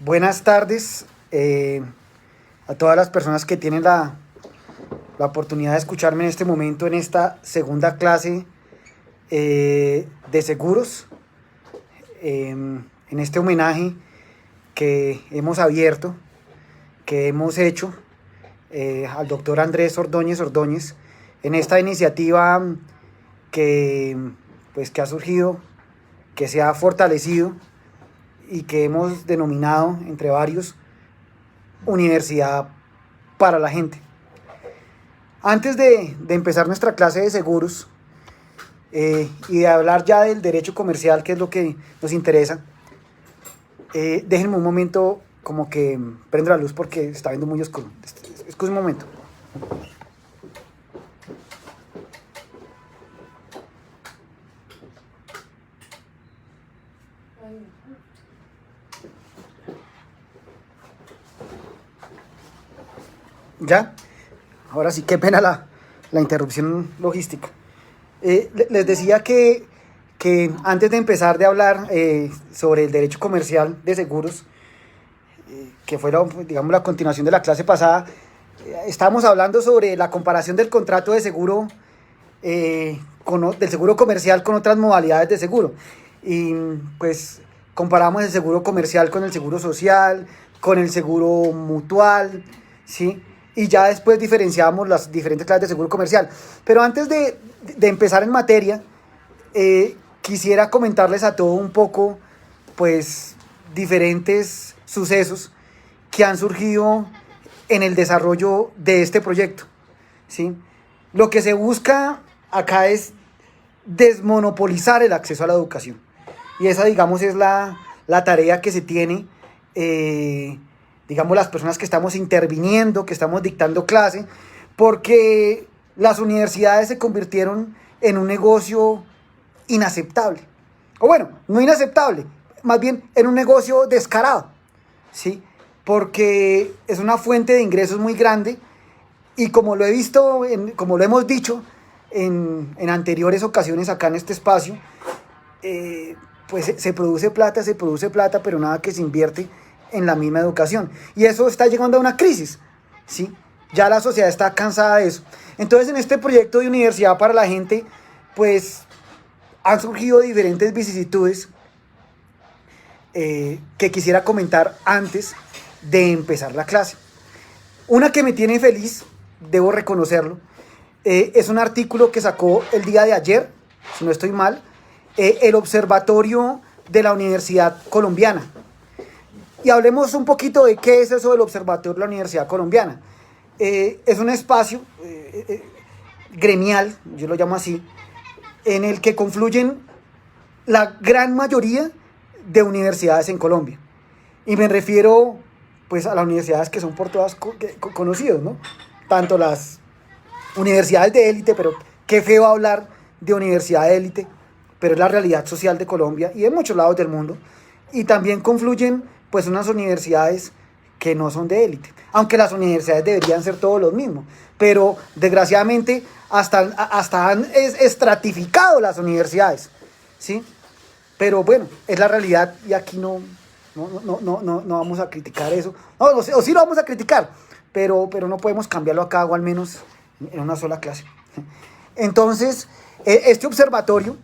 Buenas tardes a todas las personas que tienen la oportunidad de escucharme en este momento, en esta segunda clase de seguros, en este homenaje que hemos abierto, que hemos hecho al doctor Andrés Ordóñez, en esta iniciativa que ha surgido, que se ha fortalecido y que hemos denominado entre varios Universidad para la Gente. Antes de empezar nuestra clase de seguros y de hablar ya del derecho comercial, que es lo que nos interesa, déjenme un momento, como que prendo la luz porque está viendo muy oscuro. Escuchen un momento. ¿Ya? Ahora sí, qué pena la interrupción logística. Les decía que antes de empezar de hablar sobre el derecho comercial de seguros, que fue digamos, la continuación de la clase pasada, estábamos hablando sobre la comparación del contrato de seguro, del seguro comercial con otras modalidades de seguro. Y pues comparamos el seguro comercial con el seguro social, con el seguro mutual, ¿sí? Y ya después diferenciamos las diferentes clases de seguro comercial. Pero antes de empezar en materia, quisiera comentarles a todos un poco, pues, diferentes sucesos que han surgido en el desarrollo de este proyecto, ¿sí? Lo que se busca acá es desmonopolizar el acceso a la educación. Y esa, digamos, es la tarea que se tiene, digamos, las personas que estamos interviniendo, que estamos dictando clase, porque las universidades se convirtieron en un negocio inaceptable. O bueno, no inaceptable, más bien en un negocio descarado, ¿sí? Porque es una fuente de ingresos muy grande y como lo he visto, como lo hemos dicho en anteriores ocasiones acá en este espacio, pues se produce plata, pero nada que se invierte en la misma educación. Y eso está llegando a una crisis, ¿sí? Ya la sociedad está cansada de eso. Entonces, en este proyecto de Universidad para la Gente, pues han surgido diferentes vicisitudes que quisiera comentar antes de empezar la clase. Una que me tiene feliz, debo reconocerlo, es un artículo que sacó el día de ayer, si no estoy mal, el Observatorio de la Universidad Colombiana. Y hablemos un poquito de qué es eso del Observatorio de la Universidad Colombiana. Es un espacio gremial, yo lo llamo así, en el que confluyen la gran mayoría de universidades en Colombia. Y me refiero, pues, a las universidades que son por todas conocidas, ¿no? Tanto las universidades de élite, pero qué feo hablar de universidad de élite, pero es la realidad social de Colombia y de muchos lados del mundo. Y también confluyen, pues, unas universidades que no son de élite, aunque las universidades deberían ser todos los mismos, pero desgraciadamente hasta han estratificado las universidades, ¿sí? Pero bueno, es la realidad y aquí no vamos a criticar eso, o sí lo vamos a criticar, pero no podemos cambiarlo acá, o al menos en una sola clase. Entonces, este observatorio,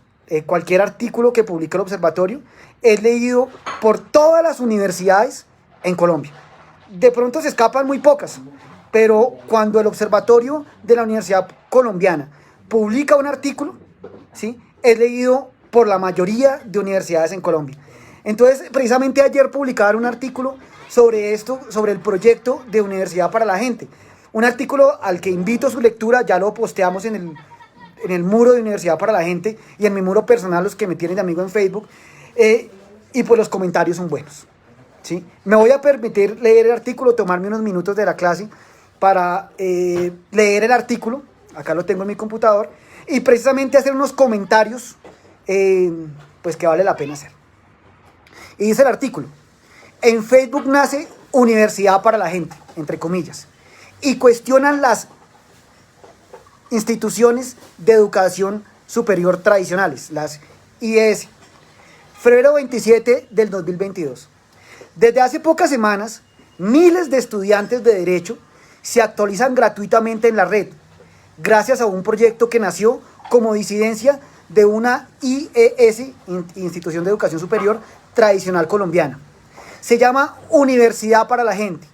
cualquier artículo que publique el observatorio, es leído por todas las universidades en Colombia. De pronto se escapan muy pocas, pero cuando el Observatorio de la Universidad Colombiana publica un artículo, ¿sí?, es leído por la mayoría de universidades en Colombia. Entonces, precisamente ayer publicaron un artículo sobre esto, sobre el proyecto de Universidad para la Gente. Un artículo al que invito a su lectura, ya lo posteamos en el muro de Universidad para la Gente y en mi muro personal, los que me tienen de amigo en Facebook, y pues los comentarios son buenos, ¿sí? Me voy a permitir leer el artículo, tomarme unos minutos de la clase para leer el artículo, acá lo tengo en mi computador, y precisamente hacer unos comentarios pues que vale la pena hacer. Y dice el artículo: en Facebook nace Universidad para la Gente, entre comillas, y cuestionan las instituciones de educación superior tradicionales, las IES. Febrero 27 del 2022. Desde hace pocas semanas, miles de estudiantes de Derecho se actualizan gratuitamente en la red, gracias a un proyecto que nació como disidencia de una IES, Institución de Educación Superior tradicional colombiana. Se llama Universidad para la Gente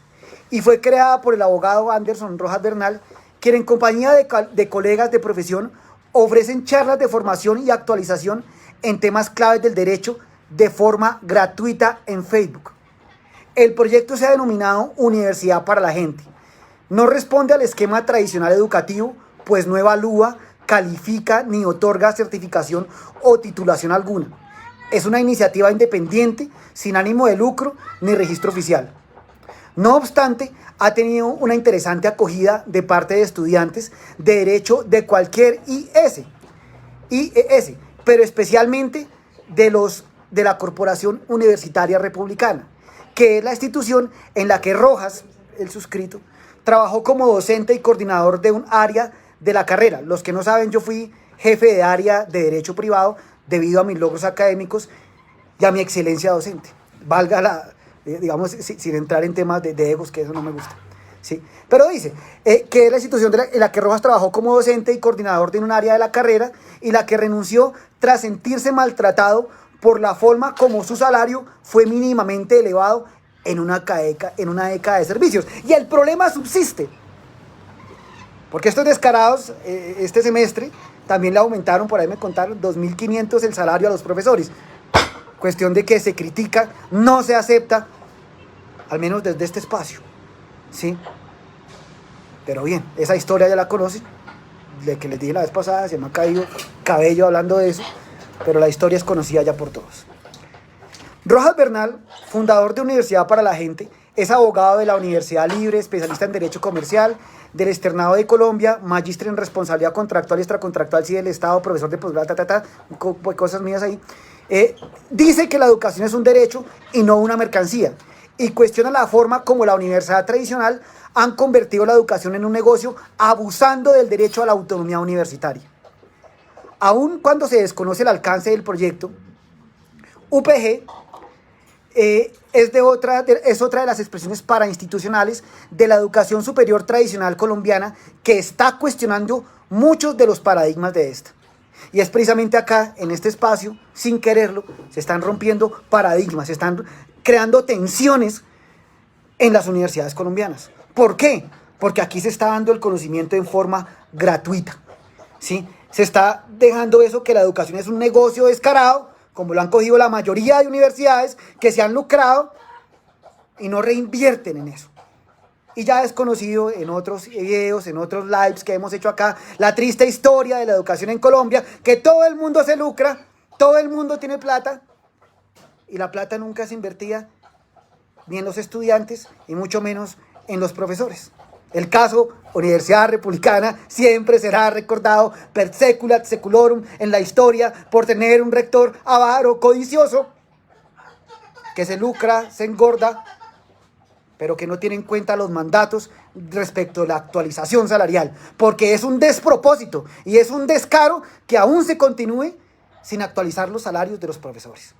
y fue creada por el abogado Anderson Rojas Bernal, quien en compañía de colegas de profesión ofrecen charlas de formación y actualización en temas claves del derecho de forma gratuita en Facebook. El proyecto se ha denominado Universidad para la Gente. No responde al esquema tradicional educativo, pues no evalúa, califica ni otorga certificación o titulación alguna. Es una iniciativa independiente, sin ánimo de lucro ni registro oficial. No obstante, ha tenido una interesante acogida de parte de estudiantes de derecho de cualquier IES, pero especialmente de la Corporación Universitaria Republicana, que es la institución en la que Rojas, el suscrito, trabajó como docente y coordinador de un área de la carrera. Los que no saben, yo fui jefe de área de Derecho Privado debido a mis logros académicos y a mi excelencia docente. Valga digamos, sin entrar en temas de egos, que eso no me gusta. ¿Sí? Pero dice que es la institución en la que Rojas trabajó como docente y coordinador de un área de la carrera y la que renunció tras sentirse maltratado por la forma como su salario fue mínimamente elevado en una década de servicios. Y el problema subsiste, porque estos descarados este semestre también le aumentaron, por ahí me contaron, 2.500 el salario a los profesores. Cuestión de que se critica, no se acepta, al menos desde este espacio, ¿sí? Pero bien, esa historia ya la conocen, de que les dije la vez pasada, se me ha caído cabello hablando de eso, pero la historia es conocida ya por todos. Rojas Bernal, fundador de Universidad para la Gente, es abogado de la Universidad Libre, especialista en Derecho Comercial, del Externado de Colombia, magíster en Responsabilidad Contractual y Extracontractual, sí, del Estado, profesor de posgrado, cosas mías ahí. Dice que la educación es un derecho y no una mercancía, y cuestiona la forma como la universidad tradicional han convertido la educación en un negocio, abusando del derecho a la autonomía universitaria. Aun cuando se desconoce el alcance del proyecto, UPG es otra de las expresiones parainstitucionales de la educación superior tradicional colombiana que está cuestionando muchos de los paradigmas de esta. Y es precisamente acá, en este espacio, sin quererlo, se están rompiendo paradigmas, se están creando tensiones en las universidades colombianas. ¿Por qué? Porque aquí se está dando el conocimiento en forma gratuita, ¿sí? Se está dejando eso, que la educación es un negocio descarado, como lo han cogido la mayoría de universidades que se han lucrado y no reinvierten en eso. Y ya es conocido en otros videos, en otros lives que hemos hecho acá, la triste historia de la educación en Colombia, que todo el mundo se lucra, todo el mundo tiene plata, y la plata nunca es invertida ni en los estudiantes, y mucho menos en los profesores. El caso Universidad Republicana siempre será recordado per secula et seculorum en la historia por tener un rector avaro, codicioso, que se lucra, se engorda, pero que no tiene en cuenta los mandatos respecto a la actualización salarial, porque es un despropósito y es un descaro que aún se continúe sin actualizar los salarios de los profesores.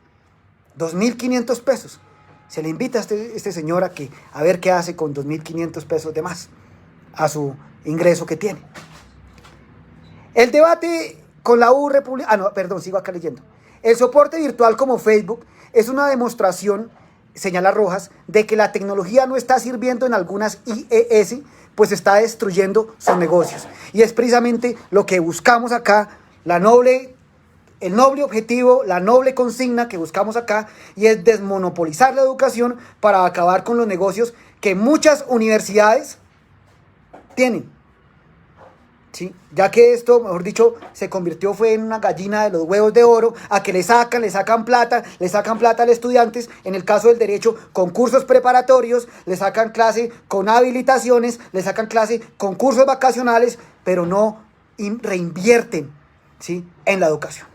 2.500 pesos. Se le invita a este señor a ver qué hace con 2.500 pesos de más a su ingreso que tiene. El debate con la U Republicana... sigo acá leyendo. El soporte virtual como Facebook es una demostración, señala Rojas, de que la tecnología no está sirviendo en algunas IES, pues está destruyendo sus negocios. Y es precisamente lo que buscamos acá, el noble objetivo, la noble consigna que buscamos acá, y es desmonopolizar la educación para acabar con los negocios que muchas universidades tienen. ¿Sí? Ya que esto, mejor dicho, se convirtió fue en una gallina de los huevos de oro, a que le sacan plata al estudiantes, en el caso del derecho, con cursos preparatorios, le sacan clase con habilitaciones, le sacan clase con cursos vacacionales, pero no reinvierten, ¿sí?, en la educación.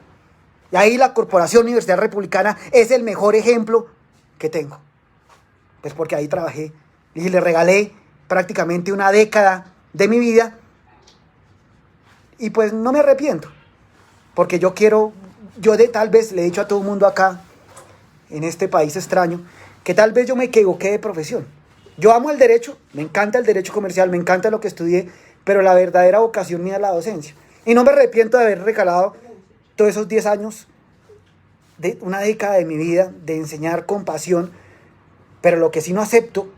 Y ahí la Corporación Universidad Republicana es el mejor ejemplo que tengo. Pues porque ahí trabajé y le regalé prácticamente una década de mi vida. Y pues no me arrepiento, porque tal vez le he dicho a todo el mundo acá, en este país extraño, que tal vez yo me equivoqué de profesión. Yo amo el derecho, me encanta el derecho comercial, me encanta lo que estudié, pero la verdadera vocación mía es la docencia. Y no me arrepiento de haber regalado todos esos 10 años, de una década de mi vida, de enseñar con pasión, pero lo que sí no acepto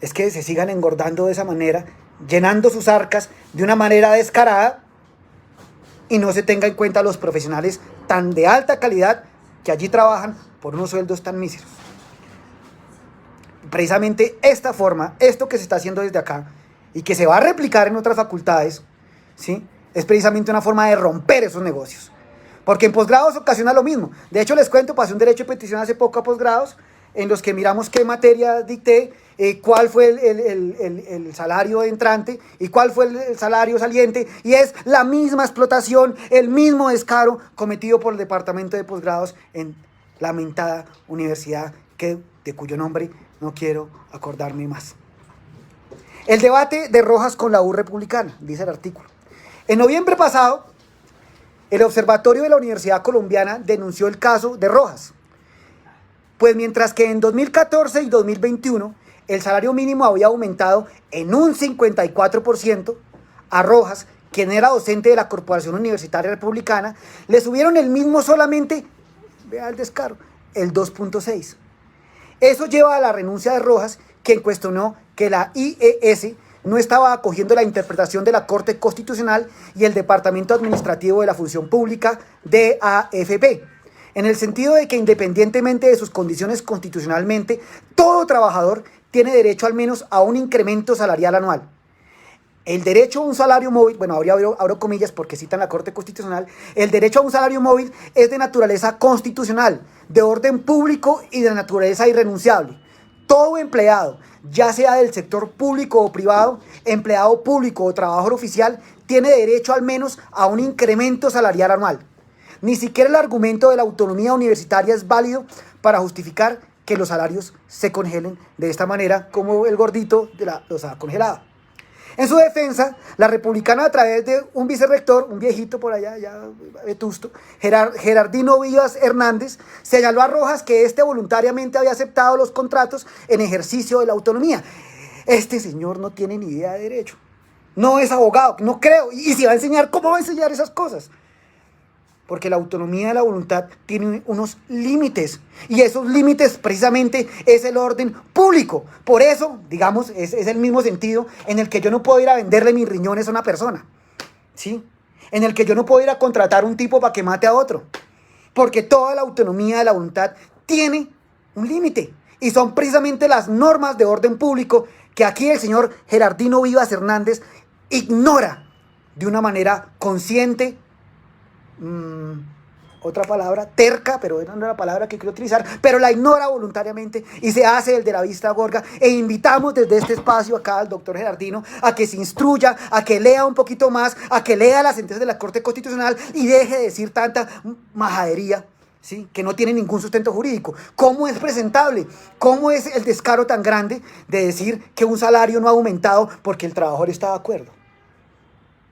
es que se sigan engordando de esa manera, llenando sus arcas de una manera descarada y no se tenga en cuenta a los profesionales tan de alta calidad que allí trabajan por unos sueldos tan míseros. Precisamente esta forma, esto que se está haciendo desde acá y que se va a replicar en otras facultades, ¿sí?, es precisamente una forma de romper esos negocios. Porque en posgrados ocasiona lo mismo. De hecho, les cuento, pasé un derecho de petición hace poco a posgrados, en los que miramos qué materia dicté, cuál fue el salario entrante y cuál fue el salario saliente, y es la misma explotación, el mismo descaro cometido por el departamento de posgrados en la mentada universidad de cuyo nombre no quiero acordarme más. El debate de Rojas con la U republicana, dice el artículo. En noviembre pasado, el Observatorio de la Universidad Colombiana denunció el caso de Rojas. Pues mientras que en 2014 y 2021 el salario mínimo había aumentado en un 54%, a Rojas, quien era docente de la Corporación Universitaria Republicana, le subieron el mismo solamente, vea el descaro, el 2.6%. Eso lleva a la renuncia de Rojas, quien cuestionó que la IES no estaba acogiendo la interpretación de la Corte Constitucional y el Departamento Administrativo de la Función Pública, DAFP, en el sentido de que independientemente de sus condiciones constitucionalmente, todo trabajador tiene derecho al menos a un incremento salarial anual. El derecho a un salario móvil, bueno, abro comillas porque citan la Corte Constitucional, el derecho a un salario móvil es de naturaleza constitucional, de orden público y de naturaleza irrenunciable. Todo empleado, ya sea del sector público o privado, empleado público o trabajador oficial, tiene derecho al menos a un incremento salarial anual. Ni siquiera el argumento de la autonomía universitaria es válido para justificar que los salarios se congelen de esta manera, como el gordito de la losa congelada. En su defensa, la republicana, a través de un vicerrector, un viejito por allá, ya vetusto, Gerardino Vivas Hernández, señaló a Rojas que éste voluntariamente había aceptado los contratos en ejercicio de la autonomía. Este señor no tiene ni idea de derecho. No es abogado, no creo. Y si va a enseñar, ¿cómo va a enseñar esas cosas? Porque la autonomía de la voluntad tiene unos límites, y esos límites precisamente es el orden público. Por eso, digamos, es el mismo sentido en el que yo no puedo ir a venderle mis riñones a una persona, ¿sí? En el que yo no puedo ir a contratar a un tipo para que mate a otro, porque toda la autonomía de la voluntad tiene un límite, y son precisamente las normas de orden público que aquí el señor Gerardino Vivas Hernández ignora de una manera consciente, otra palabra, terca, pero no es la palabra que quiero utilizar, pero la ignora voluntariamente y se hace el de la vista gorda. E invitamos desde este espacio acá al doctor Gerardino a que se instruya, a que lea un poquito más, a que lea la sentencia de la Corte Constitucional y deje de decir tanta majadería, ¿sí?, que no tiene ningún sustento jurídico. ¿Cómo es presentable? ¿Cómo es el descaro tan grande de decir que un salario no ha aumentado porque el trabajador está de acuerdo?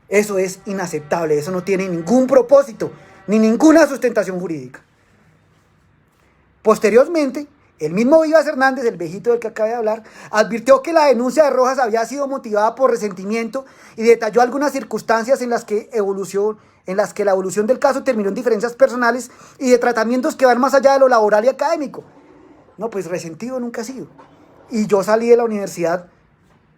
Eso es inaceptable, eso no tiene ningún propósito, ni ninguna sustentación jurídica. Posteriormente, el mismo Vivas Hernández, el viejito del que acabo de hablar, advirtió que la denuncia de Rojas había sido motivada por resentimiento y detalló algunas circunstancias en las que la evolución del caso terminó en diferencias personales y de tratamientos que van más allá de lo laboral y académico. No, pues resentido nunca ha sido. Y yo salí de la universidad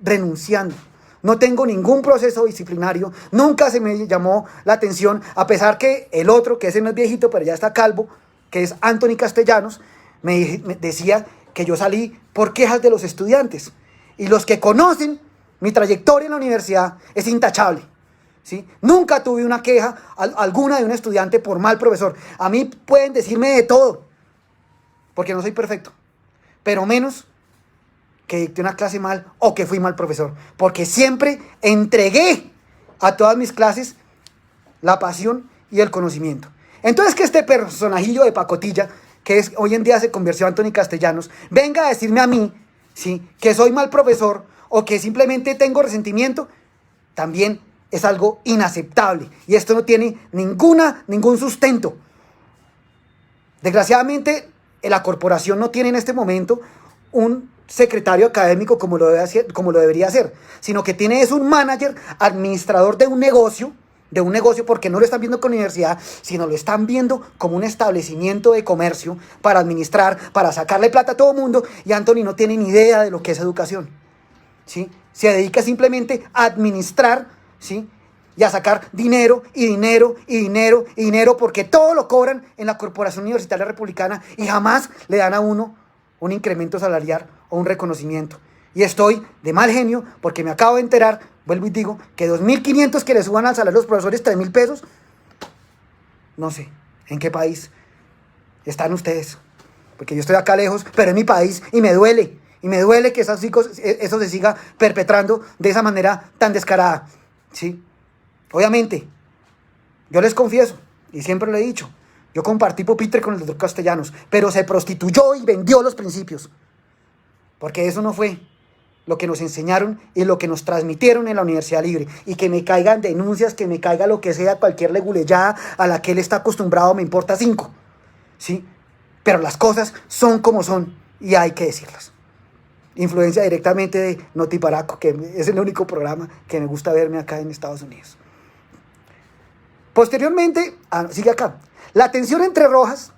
renunciando. No tengo ningún proceso disciplinario, nunca se me llamó la atención, a pesar que el otro, que ese no es viejito, pero ya está calvo, que es Anthony Castellanos, me decía que yo salí por quejas de los estudiantes. Y los que conocen mi trayectoria en la universidad es intachable, ¿sí? Nunca tuve una queja alguna de un estudiante por mal profesor. A mí pueden decirme de todo, porque no soy perfecto, pero menos que dicté una clase mal o que fui mal profesor, porque siempre entregué a todas mis clases la pasión y el conocimiento. Entonces, que este personajillo de pacotilla, que hoy en día se convirtió en Anthony Castellanos, venga a decirme a mí, ¿sí?, que soy mal profesor o que simplemente tengo resentimiento, también es algo inaceptable, y esto no tiene ningún sustento. Desgraciadamente, La corporación no tiene en este momento un secretario académico como lo debería hacer, sino que tiene es un manager, administrador de un negocio, porque no lo están viendo como universidad, sino lo están viendo como un establecimiento de comercio para administrar, para sacarle plata a todo mundo, y Anthony no tiene ni idea de lo que es educación, ¿sí? Se dedica simplemente a administrar, ¿sí? Y a sacar dinero, y dinero, y dinero, y dinero, porque todo lo cobran en la Corporación Universitaria Republicana y jamás le dan a uno un incremento salarial o un reconocimiento. Y estoy de mal genio porque me acabo de enterar, vuelvo y digo, que 2.500 que le suban al salario de los profesores, 3.000 pesos. No sé en qué país están ustedes, porque yo estoy acá lejos, pero es mi país y me duele. Y me duele que eso se siga perpetrando de esa manera tan descarada, ¿sí? Obviamente, yo les confieso, y siempre lo he dicho, yo compartí pupitre con el doctor Castellanos, pero se prostituyó y vendió los principios, porque eso no fue lo que nos enseñaron y lo que nos transmitieron en la Universidad Libre. Y que me caigan denuncias, que me caiga lo que sea, cualquier leguleyada a la que él está acostumbrado, me importa 5, ¿sí? Pero las cosas son como son y hay que decirlas. Influencia directamente de Notiparaco, que es el único programa que me gusta verme acá en Estados Unidos. Posteriormente, sigue acá, la tensión entre Rojas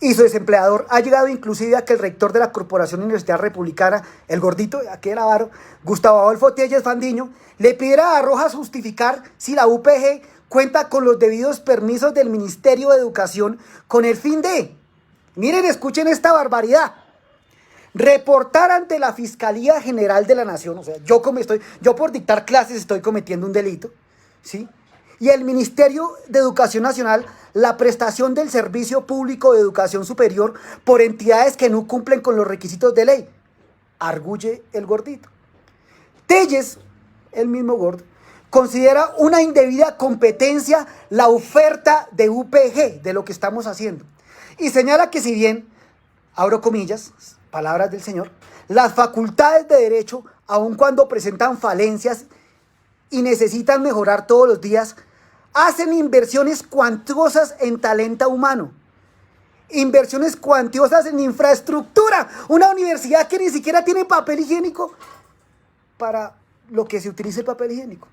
y su desempleador ha llegado inclusive a que el rector de la Corporación Universitaria Republicana, el gordito, aquel avaro, Gustavo Adolfo Telles Fandiño, le pidiera a Rojas justificar si la UPG cuenta con los debidos permisos del Ministerio de Educación con el fin de, miren, escuchen esta barbaridad, reportar ante la Fiscalía General de la Nación, o sea, yo por dictar clases estoy cometiendo un delito, ¿sí? Y el Ministerio de Educación Nacional la prestación del servicio público de educación superior por entidades que no cumplen con los requisitos de ley. Arguye el gordito. Telles, el mismo gordo, considera una indebida competencia la oferta de UPG, de lo que estamos haciendo. Y señala que si bien, abro comillas, palabras del señor, las facultades de derecho, aun cuando presentan falencias y necesitan mejorar todos los días, hacen inversiones cuantiosas en talento humano, inversiones cuantiosas en infraestructura. Una universidad que ni siquiera tiene papel higiénico para lo que se utiliza el papel higiénico,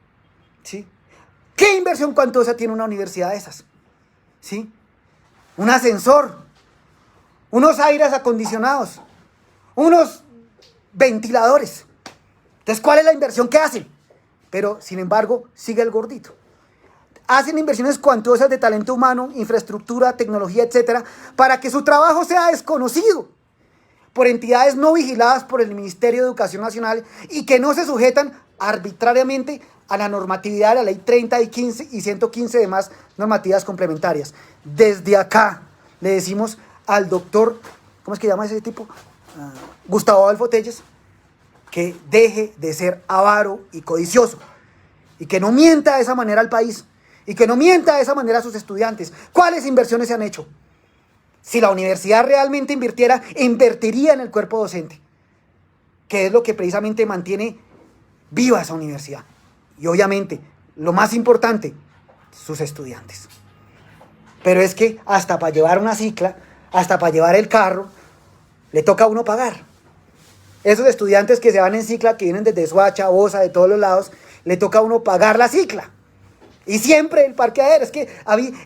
¿sí? ¿Qué inversión cuantiosa tiene una universidad de esas? ¿Sí? Un ascensor, unos aires acondicionados, unos ventiladores. Entonces, ¿cuál es la inversión que hacen? Pero, sin embargo, sigue el gordito. Hacen inversiones cuantiosas de talento humano, infraestructura, tecnología, etcétera, para que su trabajo sea desconocido por entidades no vigiladas por el Ministerio de Educación Nacional y que no se sujetan arbitrariamente a la normatividad de la Ley 30 y 115 de más normativas complementarias. Desde acá le decimos al doctor, ¿cómo es que llama ese tipo? Gustavo Adolfo Telles, que deje de ser avaro y codicioso y que no mienta de esa manera al país y que no mienta de esa manera a sus estudiantes. ¿Cuáles inversiones se han hecho? Si la universidad realmente invertiría en el cuerpo docente, que es lo que precisamente mantiene viva esa universidad. Y obviamente, lo más importante, sus estudiantes. Pero es que hasta para llevar una cicla, hasta para llevar el carro, le toca a uno pagar. Esos estudiantes que se van en cicla, que vienen desde Soacha, Bosa, de todos los lados, le toca a uno pagar la cicla. Y siempre el parqueadero, es que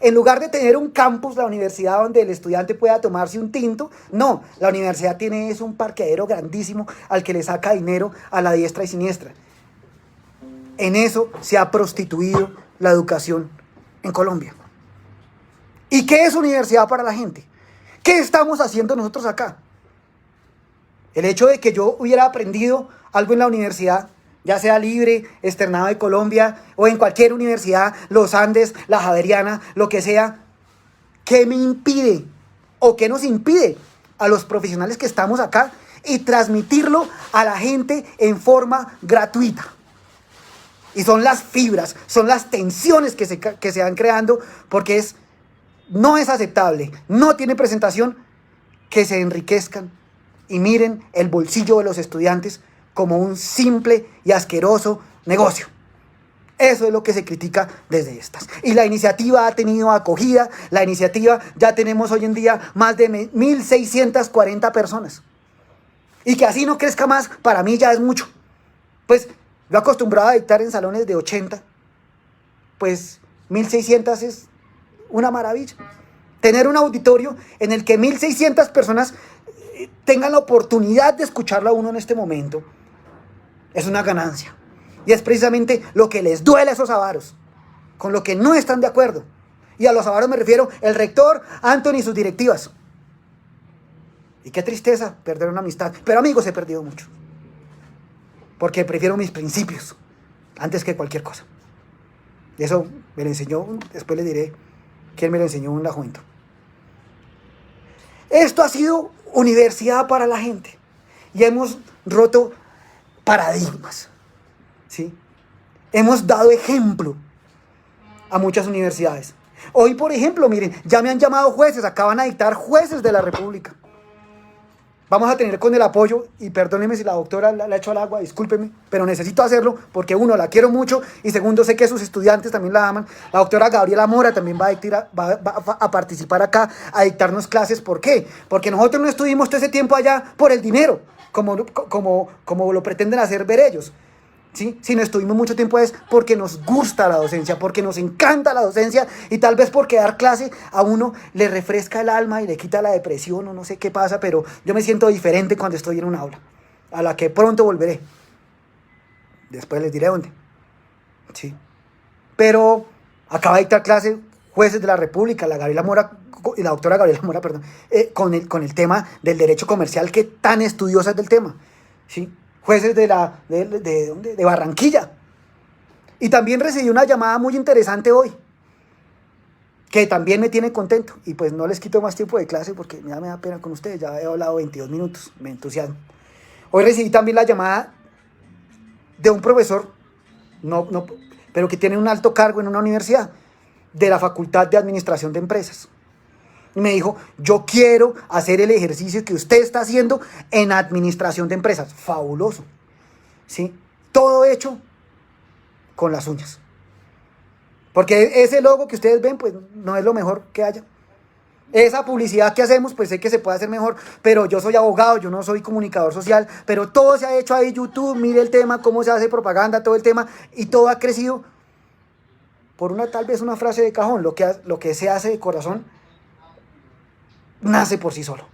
en lugar de tener un campus, la universidad donde el estudiante pueda tomarse un tinto, no, la universidad tiene un parqueadero grandísimo al que le saca dinero a la diestra y siniestra. En eso se ha prostituido la educación en Colombia. ¿Y qué es universidad para la gente? ¿Qué estamos haciendo nosotros acá? El hecho de que yo hubiera aprendido algo en la universidad, ya sea Libre, Externado de Colombia o en cualquier universidad, Los Andes, la Javeriana, lo que sea, ¿qué me impide o qué nos impide a los profesionales que estamos acá y transmitirlo a la gente en forma gratuita? Y son las fibras, son las tensiones que se van creando, porque no es aceptable, no tiene presentación que se enriquezcan y miren el bolsillo de los estudiantes como un simple y asqueroso negocio. Eso es lo que se critica desde estas. Y la iniciativa ha tenido acogida, la iniciativa ya tenemos hoy en día más de 1.640 personas. Y que así no crezca más, para mí ya es mucho. Pues yo acostumbrado a dictar en salones de 80, pues 1.600 es una maravilla. Tener un auditorio en el que 1.600 personas tengan la oportunidad de escucharlo a uno en este momento es una ganancia. Y es precisamente lo que les duele a esos avaros, con lo que no están de acuerdo. Y a los avaros me refiero el rector, Anthony y sus directivas. Y qué tristeza perder una amistad. Pero amigos, he perdido mucho. Porque prefiero mis principios antes que cualquier cosa. Y eso me lo enseñó, después les diré quién me lo enseñó en la juventud. Esto ha sido universidad para la gente. Y hemos roto paradigmas. ¿Sí? Hemos dado ejemplo a muchas universidades. Hoy, por ejemplo, miren, ya me han llamado jueces, acaban a dictar jueces de la República. Vamos a tener con el apoyo, y perdónenme si la doctora la echo al agua, discúlpenme, pero necesito hacerlo porque uno, la quiero mucho, y segundo, sé que sus estudiantes también la aman. La doctora Gabriela Mora también va a participar acá a dictarnos clases. ¿Por qué? Porque nosotros no estuvimos todo ese tiempo allá por el dinero, como lo pretenden hacer ver ellos. ¿Sí? Si no estuvimos mucho tiempo es porque nos gusta la docencia, porque nos encanta la docencia, y tal vez porque dar clase a uno le refresca el alma y le quita la depresión o no sé qué pasa, pero yo me siento diferente cuando estoy en un aula, a la que pronto volveré. Después les diré dónde. ¿Sí? Pero acaba de dictar clase jueces de la República, la doctora Gabriela Mora, perdón, con el tema del derecho comercial, que tan estudiosa es del tema. ¿Sí? Jueces de Barranquilla. Y también recibí una llamada muy interesante hoy, que también me tiene contento. Y pues no les quito más tiempo de clase porque me da pena con ustedes, ya he hablado 22 minutos, me entusiasmo. Hoy recibí también la llamada de un profesor, pero que tiene un alto cargo en una universidad, de la Facultad de Administración de Empresas. Y me dijo, yo quiero hacer el ejercicio que usted está haciendo en administración de empresas. Fabuloso. ¿Sí? Todo hecho con las uñas. Porque ese logo que ustedes ven, pues no es lo mejor que haya. Esa publicidad que hacemos, pues sé que se puede hacer mejor, pero yo soy abogado, yo no soy comunicador social, pero todo se ha hecho ahí, YouTube, mire el tema, cómo se hace propaganda, todo el tema, y todo ha crecido por tal vez una frase de cajón. Lo que se hace de corazón nace por sí solo,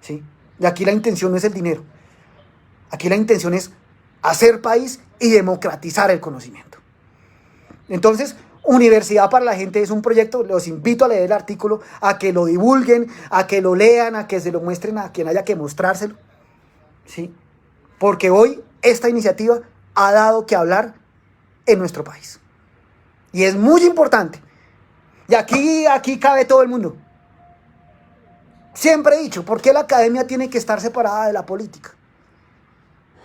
¿sí? Y aquí la intención no es el dinero. Aquí la intención es hacer país y democratizar el conocimiento. Entonces, Universidad para la Gente es un proyecto. Los invito a leer el artículo, a que lo divulguen, a que lo lean, a que se lo muestren a quien haya que mostrárselo, ¿sí? Porque hoy esta iniciativa ha dado que hablar en nuestro país. Y es muy importante. Y aquí cabe todo el mundo. Siempre he dicho, ¿por qué la academia tiene que estar separada de la política?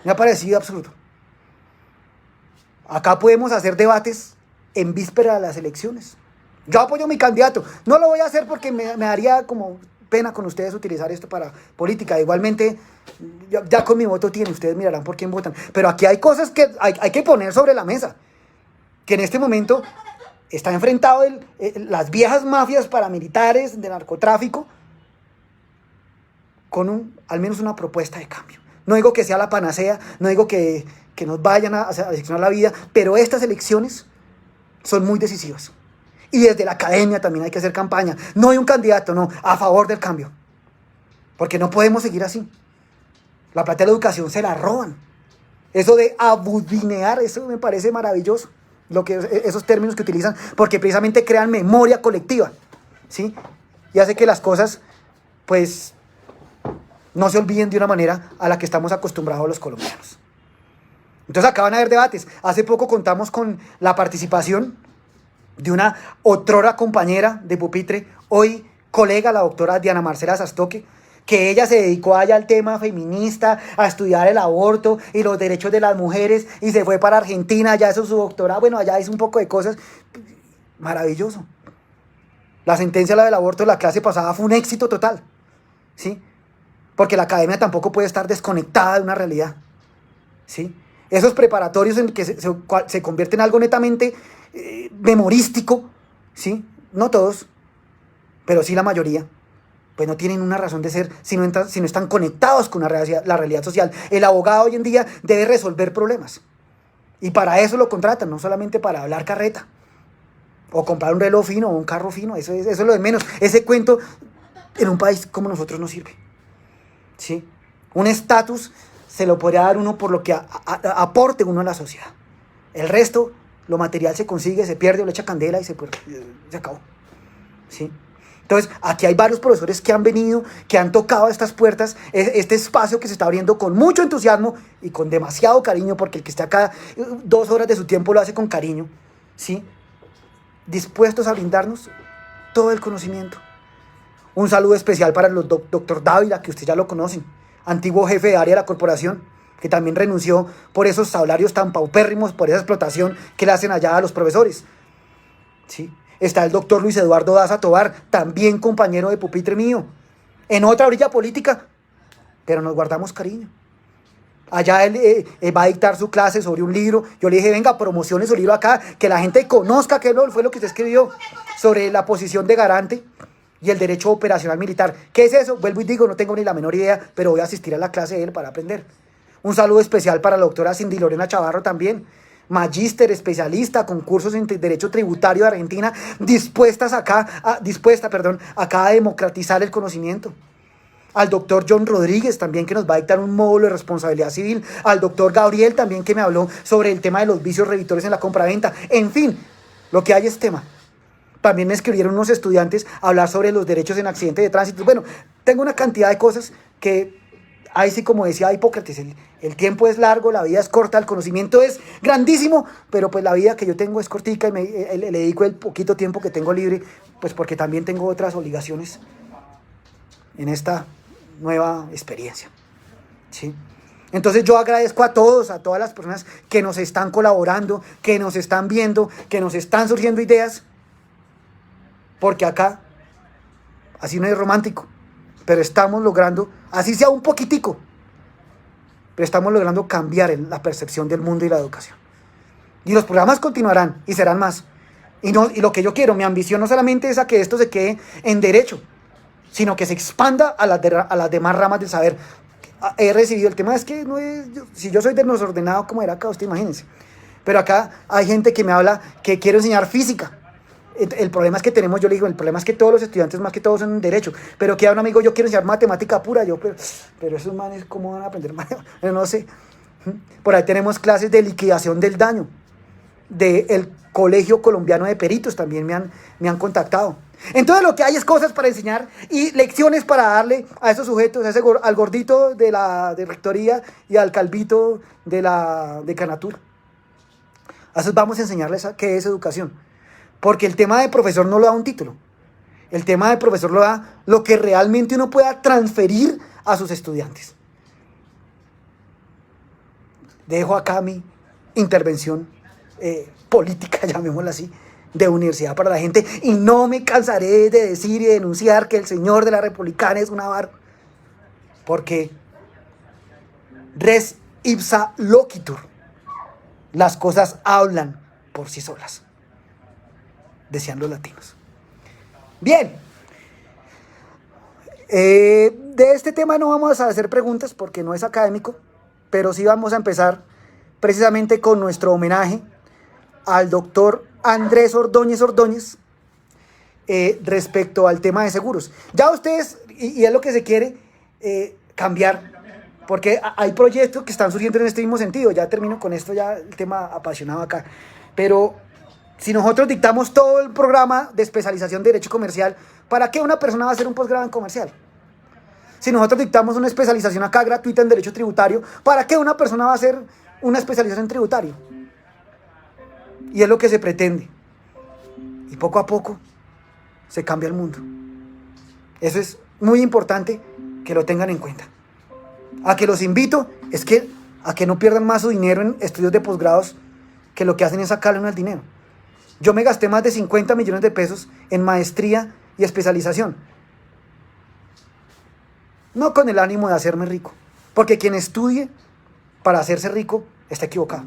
Me ha parecido absurdo. Acá podemos hacer debates en víspera de las elecciones. Yo apoyo a mi candidato. No lo voy a hacer porque me daría como pena con ustedes utilizar esto para política. Igualmente, ya con mi voto tienen, ustedes mirarán por quién votan. Pero aquí hay cosas que hay que poner sobre la mesa. Que en este momento está enfrentado las viejas mafias paramilitares de narcotráfico con al menos una propuesta de cambio. No digo que sea la panacea, no digo que nos vayan a seleccionar la vida, pero estas elecciones son muy decisivas. Y desde la academia también hay que hacer campaña. No hay un candidato, no, a favor del cambio. Porque no podemos seguir así. La plata de la educación se la roban. Eso de abudinear, eso me parece maravilloso. Esos términos que utilizan, porque precisamente crean memoria colectiva, ¿sí? Y hace que las cosas, pues, no se olviden de una manera a la que estamos acostumbrados los colombianos. Entonces acá van a haber debates. Hace poco contamos con la participación de una otrora compañera de pupitre, hoy colega, la doctora Diana Marcela Sastoque, que ella se dedicó allá al tema feminista, a estudiar el aborto y los derechos de las mujeres, y se fue para Argentina, allá hizo su doctorado, bueno, allá hizo un poco de cosas. Maravilloso. La sentencia la del aborto de la clase pasada fue un éxito total, ¿sí? Porque la academia tampoco puede estar desconectada de una realidad, ¿sí? Esos preparatorios en que se convierte en algo netamente memorístico, ¿sí? No todos, pero sí la mayoría, pues no tienen una razón de ser si no están conectados con la realidad social. El abogado hoy en día debe resolver problemas. Y para eso lo contratan, no solamente para hablar carreta. O comprar un reloj fino o un carro fino, eso es lo de menos. Ese cuento en un país como nosotros no sirve. ¿Sí? Un estatus se lo podría dar uno por lo que aporte uno a la sociedad. El resto, lo material se consigue, se pierde o le echa candela y se acabó. ¿Sí? Entonces, aquí hay varios profesores que han venido, que han tocado estas puertas, este espacio que se está abriendo con mucho entusiasmo y con demasiado cariño, porque el que está acá 2 horas de su tiempo lo hace con cariño, ¿sí? Dispuestos a brindarnos todo el conocimiento. Un saludo especial para el doctor Dávila, que ustedes ya lo conocen, antiguo jefe de área de la corporación, que también renunció por esos salarios tan paupérrimos, por esa explotación que le hacen allá a los profesores. ¿Sí? Está el doctor Luis Eduardo Daza Tobar, también compañero de pupitre mío, en otra orilla política, pero nos guardamos cariño. Allá él va a dictar su clase sobre un libro. Yo le dije, venga, promocione su libro acá, que la gente conozca qué fue lo que usted escribió sobre la posición de garante y el derecho operacional militar. ¿Qué es eso? Vuelvo y digo, no tengo ni la menor idea, pero voy a asistir a la clase de él para aprender. Un saludo especial para la doctora Cindy Lorena Chavarro también, magíster, especialista con cursos en Derecho Tributario de Argentina, dispuesta acá a democratizar el conocimiento. Al doctor John Rodríguez también, que nos va a dictar un módulo de responsabilidad civil. Al doctor Gabriel también, que me habló sobre el tema de los vicios revitores en la compraventa. En fin, lo que hay es tema. También me escribieron unos estudiantes a hablar sobre los derechos en accidentes de tránsito. Bueno, tengo una cantidad de cosas que, ahí sí, como decía Hipócrates, el tiempo es largo, la vida es corta, el conocimiento es grandísimo, pero pues la vida que yo tengo es cortica y le dedico el poquito tiempo que tengo libre, pues porque también tengo otras obligaciones en esta nueva experiencia, ¿sí? Entonces yo agradezco a todas las personas que nos están colaborando, que nos están viendo, que nos están surgiendo ideas, porque acá, así no es romántico, pero estamos logrando, así sea un poquitico, pero estamos logrando cambiar la percepción del mundo y la educación. Y los programas continuarán y serán más. Y lo que yo quiero, mi ambición no solamente es a que esto se quede en derecho, sino que se expanda a las demás ramas del saber. He recibido, el tema es que si yo soy desordenado como era acá, usted imagínense, pero acá hay gente que me habla que quiere enseñar física. El problema es que yo le digo, el problema es que todos los estudiantes más que todos son derecho, pero que a un amigo, yo quiero enseñar matemática pura, pero esos manes, ¿cómo van a aprender matemática? No sé. Por ahí tenemos clases de liquidación del daño, del Colegio Colombiano de Peritos también me han contactado. Entonces lo que hay es cosas para enseñar y lecciones para darle a esos sujetos, al gordito de la rectoría y al calvito de la decanatura. Así vamos a enseñarles qué es educación. Porque el tema de profesor no lo da un título. El tema de profesor lo da lo que realmente uno pueda transferir a sus estudiantes. Dejo acá mi intervención política, llamémosla así, de Universidad para la Gente, y no me cansaré de decir y denunciar que el señor de la Republicana es un avaro, porque res ipsa loquitur, las cosas hablan por sí solas, decían los latinos. Bien, de este tema no vamos a hacer preguntas porque no es académico, pero sí vamos a empezar precisamente con nuestro homenaje al doctor Andrés Ordóñez, respecto al tema de seguros. Ya ustedes, y es lo que se quiere cambiar, porque hay proyectos que están surgiendo en este mismo sentido. Ya termino con esto, ya el tema apasionado acá. Pero si nosotros dictamos todo el programa de especialización de Derecho Comercial, ¿para qué una persona va a hacer un posgrado en comercial? Si nosotros dictamos una especialización acá gratuita en Derecho Tributario, ¿para qué una persona va a hacer una especialización en tributario? Y es lo que se pretende. Y poco a poco se cambia el mundo. Eso es muy importante que lo tengan en cuenta. A que los invito a que no pierdan más su dinero en estudios de posgrados, que lo que hacen es sacarle el dinero. Yo me gasté más de 50 millones de pesos en maestría y especialización. No con el ánimo de hacerme rico, porque quien estudie para hacerse rico está equivocado.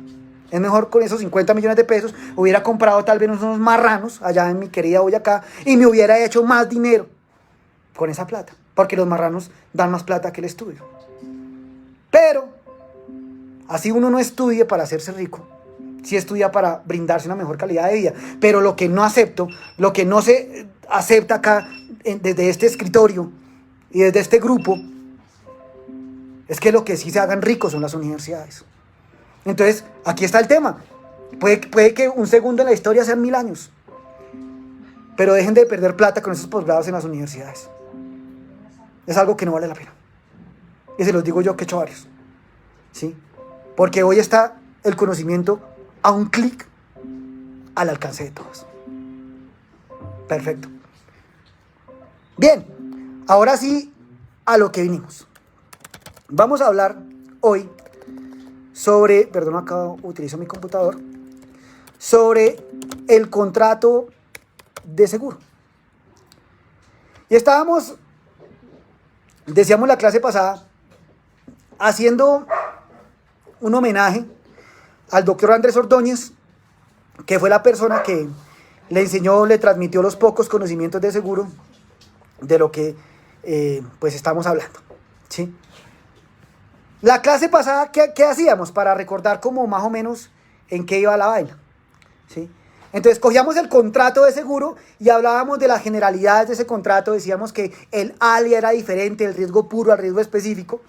Es mejor con esos 50 millones de pesos hubiera comprado tal vez unos marranos allá en mi querida Boyacá y me hubiera hecho más dinero con esa plata, porque los marranos dan más plata que el estudio. Pero así uno no estudie para hacerse rico, sí estudia para brindarse una mejor calidad de vida. Pero lo que no acepto, lo que no se acepta acá desde este escritorio y desde este grupo, es que lo que sí se hagan ricos son las universidades. Entonces, aquí está el tema. Puede que un segundo en la historia sean 1000 años. Pero dejen de perder plata con esos posgrados en las universidades. Es algo que no vale la pena. Y se los digo yo que he hecho varios. ¿Sí? Porque hoy está el conocimiento a un clic al alcance de todos. Perfecto. Bien, ahora sí a lo que vinimos. Vamos a hablar hoy sobre, perdón, acá utilizo mi computador, sobre el contrato de seguro. Y estábamos, decíamos la clase pasada, haciendo un homenaje al doctor Andrés Ordóñez, que fue la persona que le enseñó, le transmitió los pocos conocimientos de seguro de lo que pues estamos hablando, ¿sí? La clase pasada, ¿qué hacíamos? Para recordar como más o menos en qué iba la vaina, ¿sí? Entonces cogíamos el contrato de seguro y hablábamos de las generalidades de ese contrato. Decíamos que el ALIA era diferente, el riesgo puro al riesgo específico,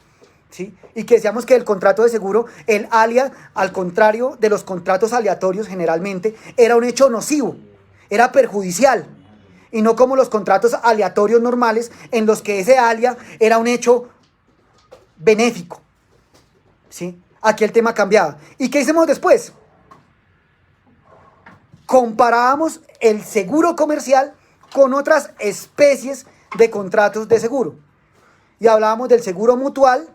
¿sí? Y que decíamos que el contrato de seguro, el ALIA, al contrario de los contratos aleatorios generalmente, era un hecho nocivo, era perjudicial. Y no como los contratos aleatorios normales, en los que ese ALIA era un hecho benéfico, ¿sí? Aquí el tema cambiaba. ¿Y qué hicimos después? Comparábamos el seguro comercial con otras especies de contratos de seguro. Y hablábamos del seguro mutual,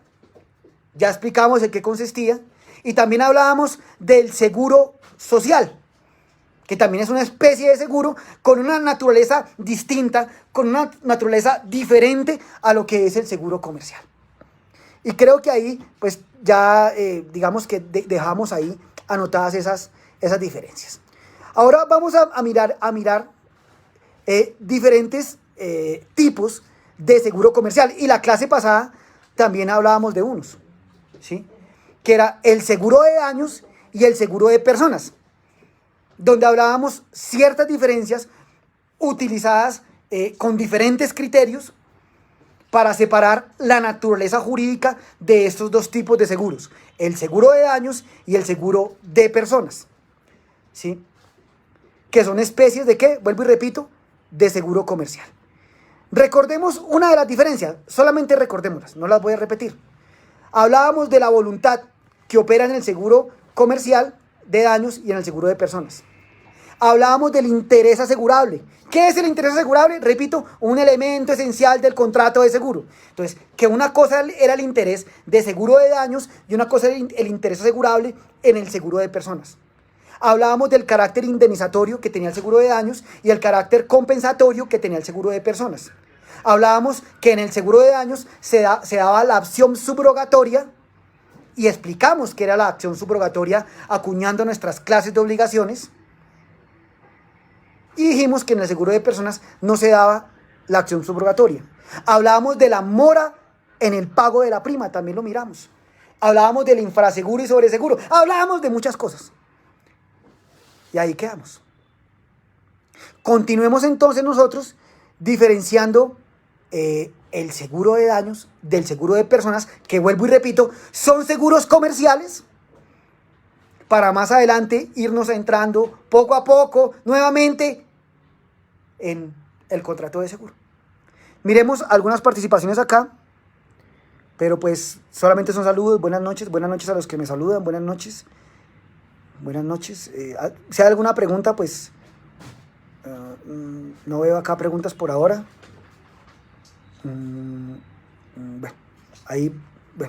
ya explicamos en qué consistía, y también hablábamos del seguro social, que también es una especie de seguro con una naturaleza distinta, con una naturaleza diferente a lo que es el seguro comercial. Y creo que ahí, pues ya digamos que dejamos ahí anotadas esas diferencias. Ahora vamos a mirar diferentes tipos de seguro comercial. Y la clase pasada también hablábamos de unos, ¿sí? Que era el seguro de daños y el seguro de personas, donde hablábamos ciertas diferencias utilizadas con diferentes criterios para separar la naturaleza jurídica de estos dos tipos de seguros, el seguro de daños y el seguro de personas, ¿sí? Que son especies de ¿qué? Vuelvo y repito, de seguro comercial. Recordemos una de las diferencias, solamente recordémoslas, no las voy a repetir. Hablábamos de la voluntad que opera en el seguro comercial de daños y en el seguro de personas. Hablábamos del interés asegurable. ¿Qué es el interés asegurable? Repito, un elemento esencial del contrato de seguro. Entonces, que una cosa era el interés de seguro de daños y una cosa era el interés asegurable en el seguro de personas. Hablábamos del carácter indemnizatorio que tenía el seguro de daños y el carácter compensatorio que tenía el seguro de personas. Hablábamos que en el seguro de daños se daba la acción subrogatoria y explicamos qué era la acción subrogatoria acuñando nuestras clases de obligaciones. Y dijimos que en el seguro de personas no se daba la acción subrogatoria. Hablábamos de la mora en el pago de la prima, también lo miramos. Hablábamos del infraseguro y sobreseguro. Hablábamos de muchas cosas. Y ahí quedamos. Continuemos entonces nosotros diferenciando el seguro de daños del seguro de personas, que vuelvo y repito, son seguros comerciales, para más adelante irnos entrando poco a poco nuevamente en el contrato de seguro. Miremos algunas participaciones acá, pero pues solamente son saludos. Buenas noches a los que me saludan, buenas noches. Buenas noches. Si hay alguna pregunta, pues no veo acá preguntas por ahora.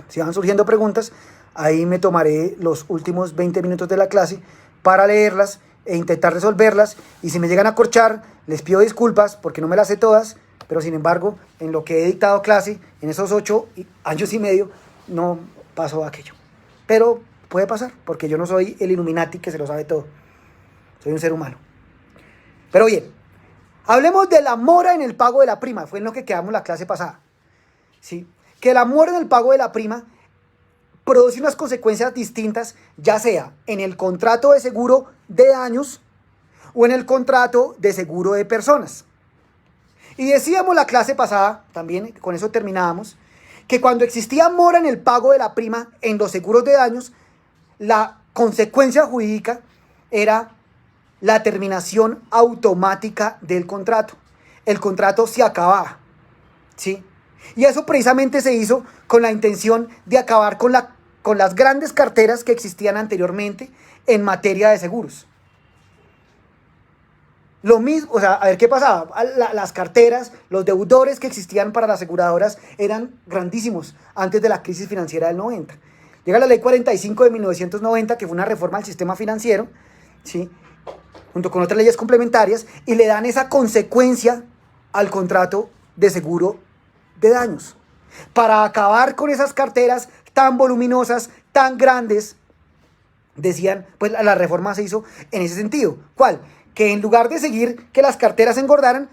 Si van surgiendo preguntas, ahí me tomaré los últimos 20 minutos de la clase para leerlas e intentar resolverlas. Y si me llegan a corchar, les pido disculpas porque no me las sé todas, pero sin embargo, en lo que he dictado clase, en esos 8 años y medio, no pasó aquello. Pero puede pasar, porque yo no soy el Illuminati que se lo sabe todo. Soy un ser humano. Pero bien, hablemos de la mora en el pago de la prima. Fue en lo que quedamos la clase pasada. ¿Sí? Que la mora en el pago de la prima produce unas consecuencias distintas, ya sea en el contrato de seguro de daños o en el contrato de seguro de personas. Y decíamos la clase pasada, también con eso terminábamos, que cuando existía mora en el pago de la prima en los seguros de daños, la consecuencia jurídica era la terminación automática del contrato. El contrato se acababa, ¿sí? Y eso precisamente se hizo con la intención de acabar con las grandes carteras que existían anteriormente en materia de seguros. Lo mismo, o sea, a ver qué pasaba. Las carteras, los deudores que existían para las aseguradoras eran grandísimos antes de la crisis financiera del 90. Llega la ley 45 de 1990, que fue una reforma al sistema financiero, ¿sí? Junto con otras leyes complementarias, y le dan esa consecuencia al contrato de seguro de daños, para acabar con esas carteras tan voluminosas, tan grandes. Decían, pues la reforma se hizo en ese sentido. ¿Cuál? Que en lugar de seguir que las carteras engordaran,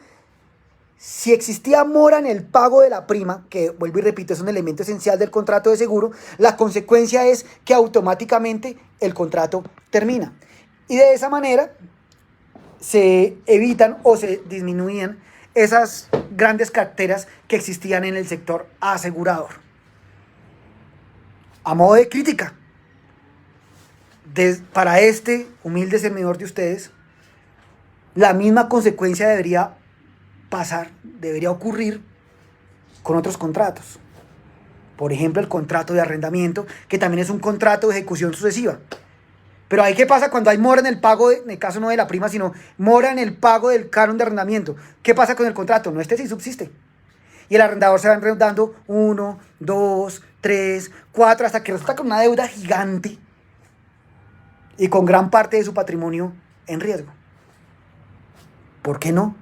si existía mora en el pago de la prima, que vuelvo y repito, es un elemento esencial del contrato de seguro, la consecuencia es que automáticamente el contrato termina. Y de esa manera se evitan o se disminuían esas grandes carteras que existían en el sector asegurador. A modo de crítica, para este humilde servidor de ustedes, la misma consecuencia debería ocurrir con otros contratos. Por ejemplo, el contrato de arrendamiento, que también es un contrato de ejecución sucesiva. Pero ahí, ¿qué pasa cuando hay mora en el pago, en el caso no de la prima, sino mora en el pago del canon de arrendamiento? ¿Qué pasa con el contrato? No, sí subsiste. Y el arrendador se va endeudando 1, 2, 3, 4, hasta que resulta con una deuda gigante y con gran parte de su patrimonio en riesgo. ¿Por qué no?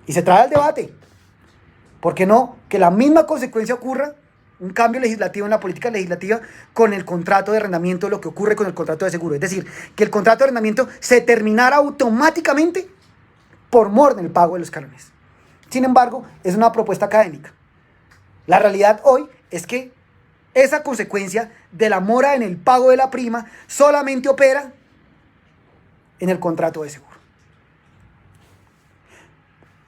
Y se trae al debate. ¿Por qué no? Que la misma consecuencia ocurra, un cambio legislativo en la política legislativa con el contrato de arrendamiento, lo que ocurre con el contrato de seguro. Es decir, que el contrato de arrendamiento se terminara automáticamente por mora en el pago de los cánones. Sin embargo, es una propuesta académica. La realidad hoy es que esa consecuencia de la mora en el pago de la prima solamente opera en el contrato de seguro.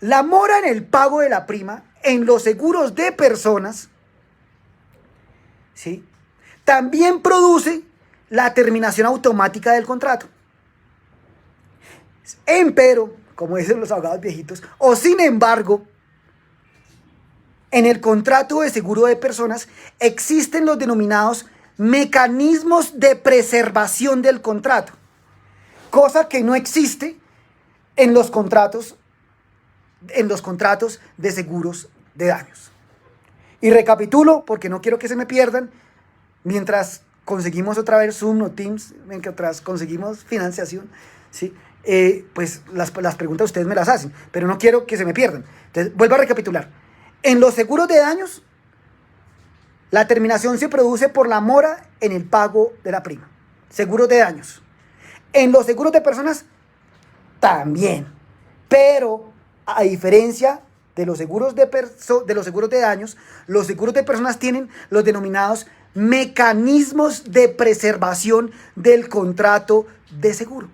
La mora en el pago de la prima en los seguros de personas, ¿sí?, también produce la terminación automática del contrato. Empero, como dicen los abogados viejitos, o sin embargo, en el contrato de seguro de personas existen los denominados mecanismos de preservación del contrato, cosa que no existe en los contratos de seguros de daños. Y recapitulo, porque no quiero que se me pierdan, mientras conseguimos otra vez Zoom o Teams, mientras conseguimos financiación, ¿sí? Pues las preguntas ustedes me las hacen, pero no quiero que se me pierdan. Entonces, vuelvo a recapitular. En los seguros de daños, la terminación se produce por la mora en el pago de la prima. Seguros de daños. En los seguros de personas, también. Pero, a diferencia de los seguros de daños, los seguros de personas tienen los denominados mecanismos de preservación del contrato de seguro.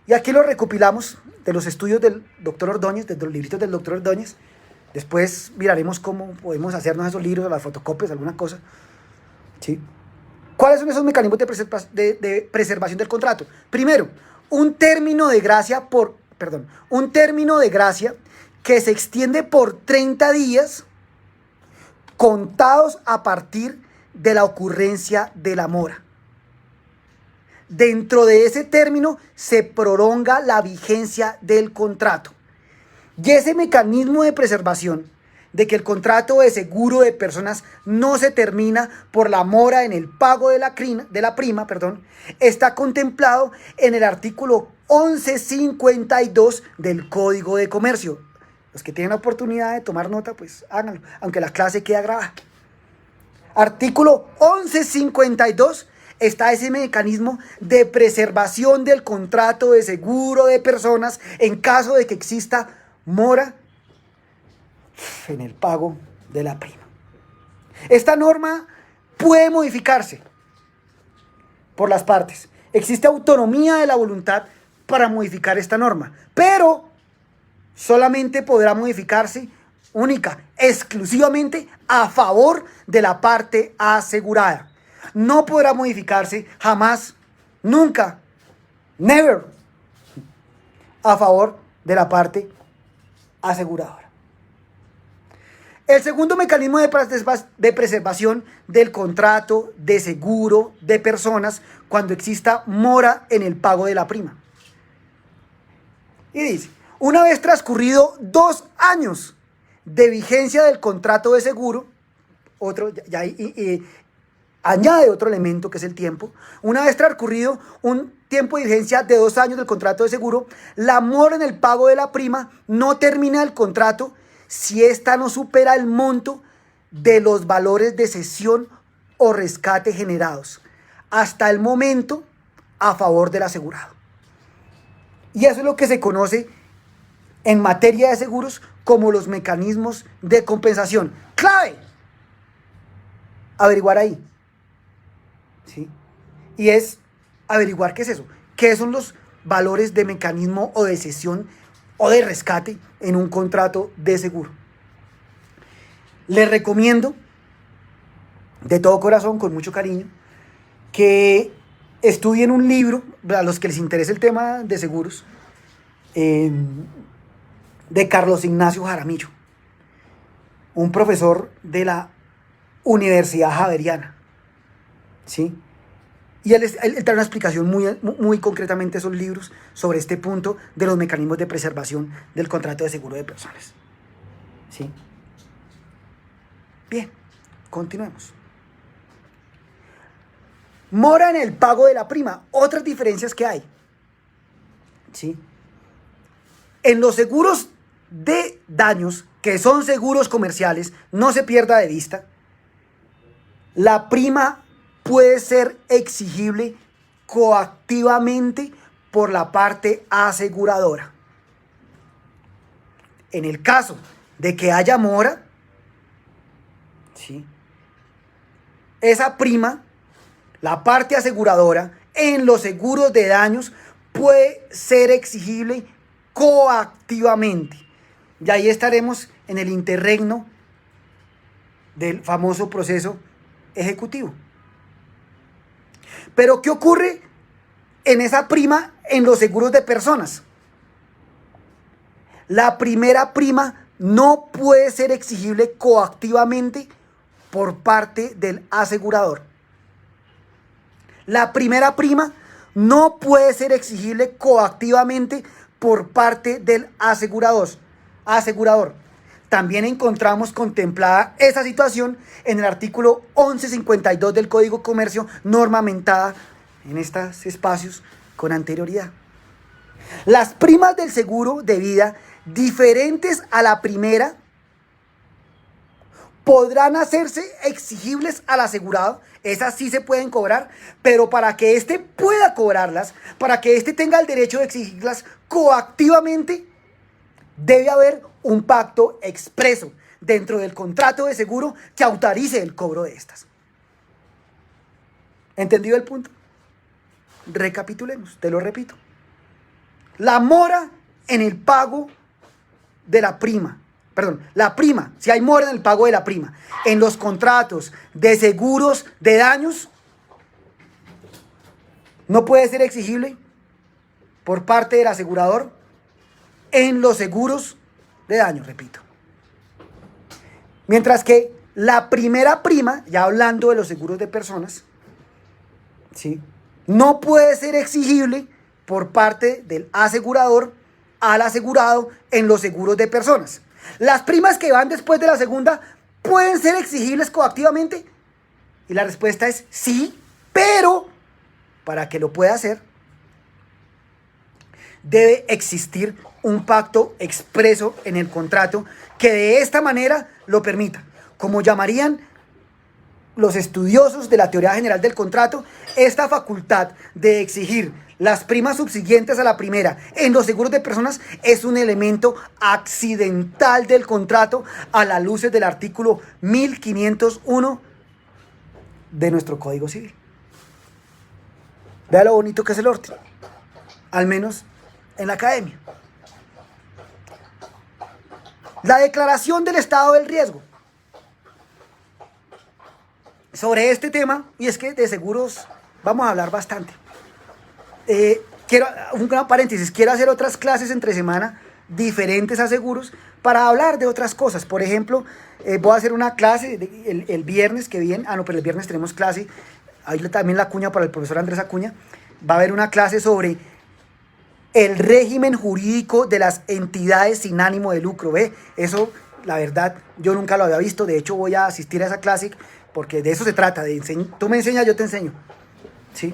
Y aquí lo recopilamos de los estudios del doctor Ordóñez, de los libritos del doctor Ordóñez. Después miraremos cómo podemos hacernos esos libros, las fotocopias, alguna cosa, ¿sí? ¿Cuáles son esos mecanismos de preservación del contrato? Primero, un término de gracia que se extiende por 30 días contados a partir de la ocurrencia de la mora. Dentro de ese término se prolonga la vigencia del contrato. Y ese mecanismo de preservación de que el contrato de seguro de personas no se termina por la mora en el pago de la prima, está contemplado en el artículo 1152 del Código de Comercio. Los que tienen la oportunidad de tomar nota, pues háganlo, aunque la clase queda grabada. Artículo 1152 está ese mecanismo de preservación del contrato de seguro de personas en caso de que exista mora en el pago de la prima. Esta norma puede modificarse por las partes. Existe autonomía de la voluntad para modificar esta norma, pero solamente podrá modificarse exclusivamente a favor de la parte asegurada. No podrá modificarse jamás, nunca, never, a favor de la parte aseguradora. El segundo mecanismo de preservación del contrato de seguro de personas cuando exista mora en el pago de la prima. Y dice, una vez transcurrido 2 años de vigencia del contrato de seguro, añade otro elemento que es el tiempo. Una vez transcurrido un tiempo de vigencia de 2 años del contrato de seguro, la mora en el pago de la prima no termina el contrato si ésta no supera el monto de los valores de cesión o rescate generados hasta el momento a favor del asegurado. Y eso es lo que se conoce en materia de seguros como los mecanismos de compensación. ¡Clave! Averiguar ahí. ¿Sí? Y es averiguar qué es eso. ¿Qué son los valores de mecanismo o de cesión o de rescate en un contrato de seguro? Les recomiendo de todo corazón, con mucho cariño, que estudien un libro, a los que les interese el tema de seguros, de Carlos Ignacio Jaramillo, un profesor de la Universidad Javeriana, ¿sí? Y él trae una explicación muy concretamente de esos libros sobre este punto de los mecanismos de preservación del contrato de seguro de personas, ¿sí? Bien, continuemos. Mora en el pago de la prima. Otras diferencias que hay, ¿sí? En los seguros de daños, que son seguros comerciales, no se pierda de vista, la prima puede ser exigible coactivamente por la parte aseguradora. En el caso de que haya mora, ¿sí?, esa prima, la parte aseguradora, en los seguros de daños puede ser exigible coactivamente. Y ahí estaremos en el interregno del famoso proceso ejecutivo. Pero ¿qué ocurre en esa prima en los seguros de personas? La primera prima no puede ser exigible coactivamente por parte del asegurador. La primera prima no puede ser exigible coactivamente por parte del asegurador. También encontramos contemplada esa situación en el artículo 1152 del Código de Comercio, norma mentada en estos espacios con anterioridad. Las primas del seguro de vida diferentes a la primera podrán hacerse exigibles al asegurado. Esas sí se pueden cobrar, pero para que éste pueda cobrarlas, para que éste tenga el derecho de exigirlas coactivamente, debe haber un pacto expreso dentro del contrato de seguro que autorice el cobro de estas. ¿Entendido el punto? Recapitulemos, te lo repito. La mora en el pago de la prima, la prima, si hay mora en el pago de la prima, en los contratos de seguros de daños, no puede ser exigible por parte del asegurador en los seguros de daños, repito. Mientras que la primera prima, ya hablando de los seguros de personas, ¿sí?, no puede ser exigible por parte del asegurador al asegurado en los seguros de personas. Las primas que van después de la segunda pueden ser exigibles coactivamente. Y la respuesta es sí, pero para que lo pueda hacer, debe existir un pacto expreso en el contrato que de esta manera lo permita, como llamarían los estudiosos de la teoría general del contrato, esta facultad de exigir las primas subsiguientes a la primera en los seguros de personas es un elemento accidental del contrato a la luz del artículo 1501 de nuestro Código Civil. Vea lo bonito que es el orden, al menos en la academia. La declaración del estado del riesgo. Sobre este tema, y es que de seguros vamos a hablar bastante. Quiero, un gran paréntesis, quiero hacer otras clases entre semana diferentes a seguros para hablar de otras cosas. Por ejemplo, voy a hacer una clase el viernes que viene. Pero el viernes tenemos clase. Ahí también la cuña para el profesor Andrés Acuña. Va a haber una clase sobre el régimen jurídico de las entidades sin ánimo de lucro. ¿Ve? Eso, la verdad, yo nunca lo había visto. De hecho, voy a asistir a esa clase porque de eso se trata. Tú me enseñas, yo te enseño. ¿Sí?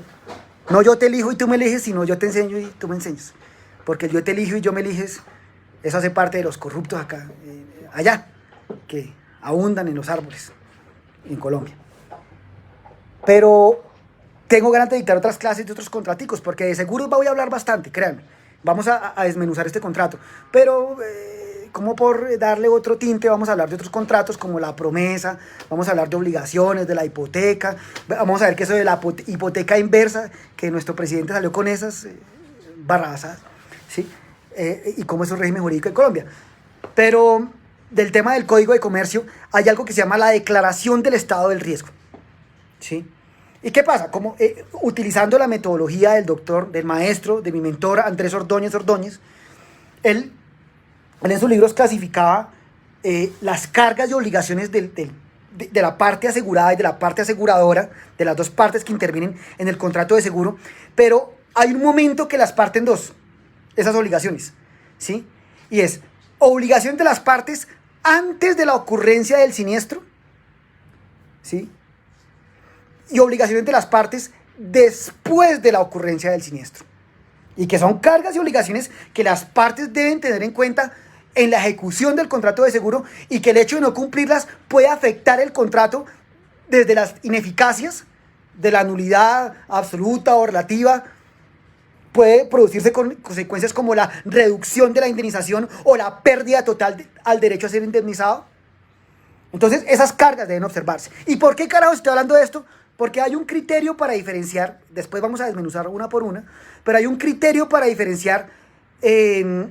No yo te elijo y tú me eliges, sino yo te enseño y tú me enseñas. Porque el yo te elijo y yo me eliges, eso hace parte de los corruptos acá, allá, que abundan en los árboles, en Colombia. Pero tengo ganas de dictar otras clases de otros contraticos, porque de seguros voy a hablar bastante, créanme. Vamos a desmenuzar este contrato. Pero, como por darle otro tinte, vamos a hablar de otros contratos como la promesa, vamos a hablar de obligaciones, de la hipoteca, vamos a ver que eso de la hipoteca inversa, que nuestro presidente salió con esas barrabasadas, ¿sí? Y cómo es el régimen jurídico de Colombia. Pero del tema del Código de Comercio hay algo que se llama la declaración del estado del riesgo, ¿sí? ¿Y qué pasa? Como, utilizando la metodología del maestro, de mi mentor Andrés Ordóñez, él en sus libros clasificaba las cargas y obligaciones de la parte asegurada y de la parte aseguradora, de las dos partes que intervienen en el contrato de seguro, pero hay un momento que las parten dos, esas obligaciones, ¿sí? Y es obligación de las partes antes de la ocurrencia del siniestro, ¿sí? Y obligaciones de las partes después de la ocurrencia del siniestro. Y que son cargas y obligaciones que las partes deben tener en cuenta en la ejecución del contrato de seguro, y que el hecho de no cumplirlas puede afectar el contrato desde las ineficacias, de la nulidad absoluta o relativa. Puede producirse con consecuencias como la reducción de la indemnización o la pérdida total al derecho a ser indemnizado. Entonces, esas cargas deben observarse. ¿Y por qué carajo estoy hablando de esto? Porque hay un criterio para diferenciar, después vamos a desmenuzar una por una, pero hay un criterio para diferenciar el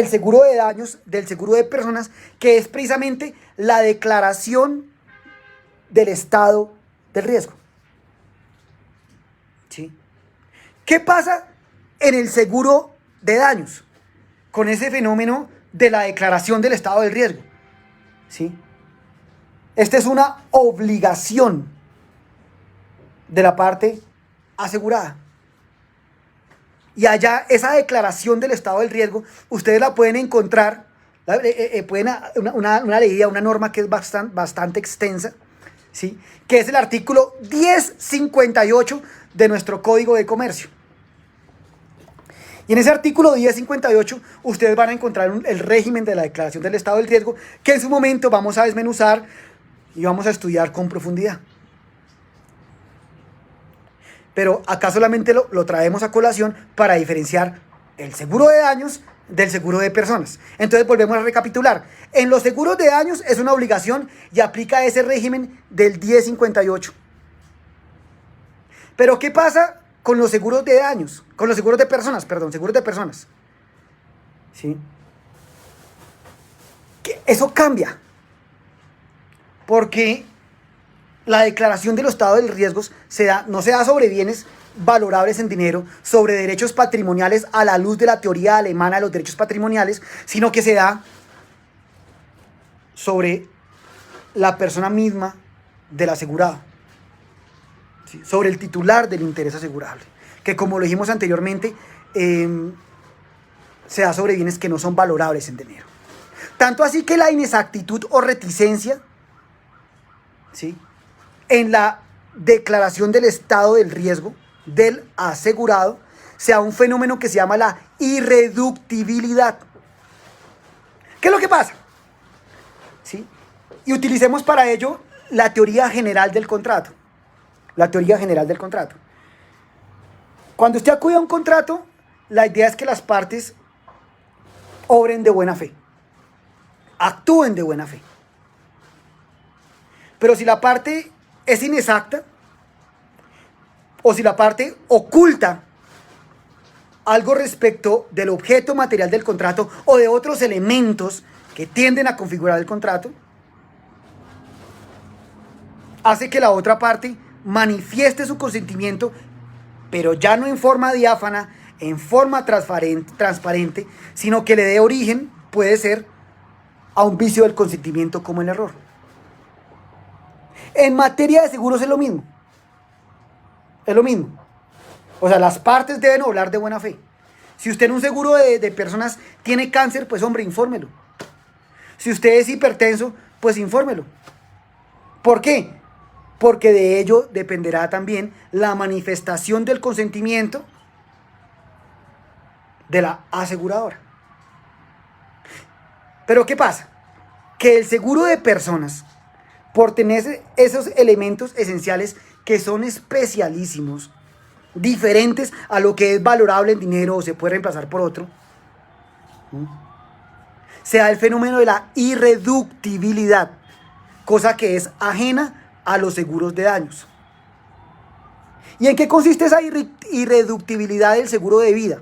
seguro de daños del seguro de personas, que es precisamente la declaración del estado del riesgo. ¿Sí? ¿Qué pasa en el seguro de daños con ese fenómeno de la declaración del estado del riesgo? ¿Sí? Esta es una obligación de la parte asegurada. Y allá esa declaración del estado del riesgo, ustedes la pueden encontrar, una leída, una norma que es bastante extensa, ¿sí? Que es el artículo 1058 de nuestro Código de Comercio. Y en ese artículo 1058 ustedes van a encontrar el régimen de la declaración del estado del riesgo, que en su momento vamos a desmenuzar y vamos a estudiar con profundidad. Pero acá solamente lo traemos a colación para diferenciar el seguro de daños del seguro de personas. Entonces volvemos a recapitular. En los seguros de daños es una obligación y aplica ese régimen del 1058. Pero ¿qué pasa con los seguros de daños? Con los seguros de personas, seguros de personas. ¿Sí? Eso cambia. Porque la declaración de los estados de riesgos no se da sobre bienes valorables en dinero, sobre derechos patrimoniales a la luz de la teoría alemana de los derechos patrimoniales, sino que se da sobre la persona misma del asegurado, ¿sí? Sobre el titular del interés asegurable, que como lo dijimos anteriormente, se da sobre bienes que no son valorables en dinero. Tanto así que la inexactitud o reticencia, ¿sí?, en la declaración del estado del riesgo del asegurado sea un fenómeno que se llama la irreductibilidad. ¿Qué es lo que pasa? ¿Sí? Y utilicemos para ello la teoría general del contrato. La teoría general del contrato. Cuando usted acude a un contrato, la idea es que las partes obren de buena fe, actúen de buena fe. Pero si la parte es inexacta, o si la parte oculta algo respecto del objeto material del contrato o de otros elementos que tienden a configurar el contrato, hace que la otra parte manifieste su consentimiento, pero ya no en forma diáfana, en forma transparente, sino que le dé origen, puede ser, a un vicio del consentimiento como el error. En materia de seguros es lo mismo. Es lo mismo. O sea, las partes deben obrar de buena fe. Si usted en un seguro de personas tiene cáncer, pues hombre, infórmelo. Si usted es hipertenso, pues infórmelo. ¿Por qué? Porque de ello dependerá también la manifestación del consentimiento de la aseguradora. Pero ¿qué pasa? Que el seguro de personas, por tener esos elementos esenciales que son especialísimos, diferentes a lo que es valorable en dinero o se puede reemplazar por otro, se da el fenómeno de la irreductibilidad, cosa que es ajena a los seguros de daños. ¿Y en qué consiste esa irreductibilidad del seguro de vida?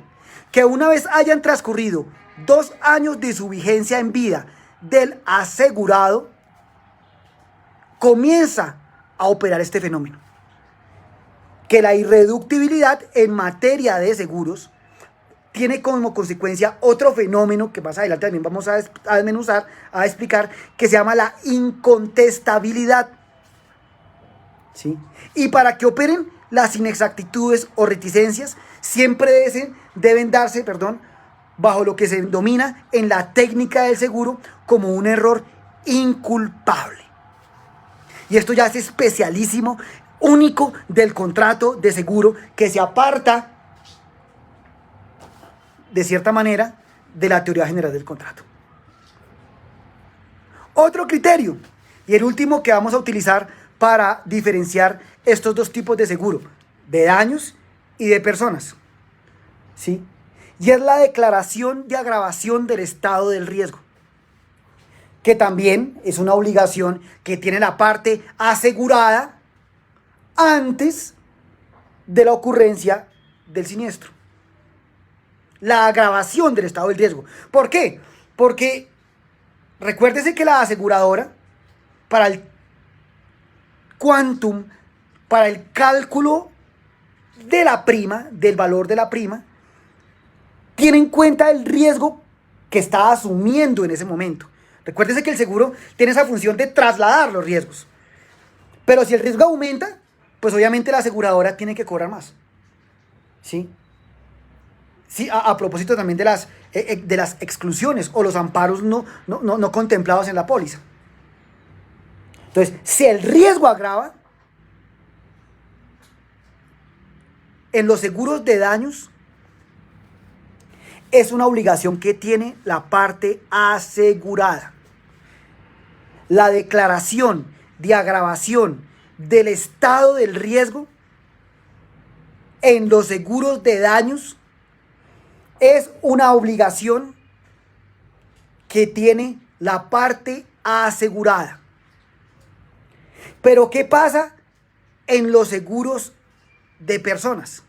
Que una vez hayan transcurrido 2 años de su vigencia en vida del asegurado, comienza a operar este fenómeno. Que la irreductibilidad en materia de seguros tiene como consecuencia otro fenómeno que más adelante también vamos a desmenuzar, a explicar, que se llama la incontestabilidad. ¿Sí? Y para que operen las inexactitudes o reticencias, siempre deben darse bajo lo que se denomina en la técnica del seguro como un error inculpable. Y esto ya es especialísimo, único del contrato de seguro, que se aparta de cierta manera de la teoría general del contrato. Otro criterio, y el último que vamos a utilizar para diferenciar estos dos tipos de seguro, de daños y de personas, ¿sí? Y es la declaración de agravación del estado del riesgo, que también es una obligación que tiene la parte asegurada antes de la ocurrencia del siniestro. La agravación del estado del riesgo. ¿Por qué? Porque recuérdese que la aseguradora, para el quantum, para el cálculo de la prima, del valor de la prima, tiene en cuenta el riesgo que está asumiendo en ese momento. Recuérdese que el seguro tiene esa función de trasladar los riesgos. Pero si el riesgo aumenta, pues obviamente la aseguradora tiene que cobrar más. ¿Sí? Sí, a propósito también de las exclusiones o los amparos no contemplados en la póliza. Entonces, si el riesgo agrava, en los seguros de daños, es una obligación que tiene la parte asegurada. La declaración de agravación del estado del riesgo en los seguros de daños es una obligación que tiene la parte asegurada. Pero ¿qué pasa en los seguros de personas?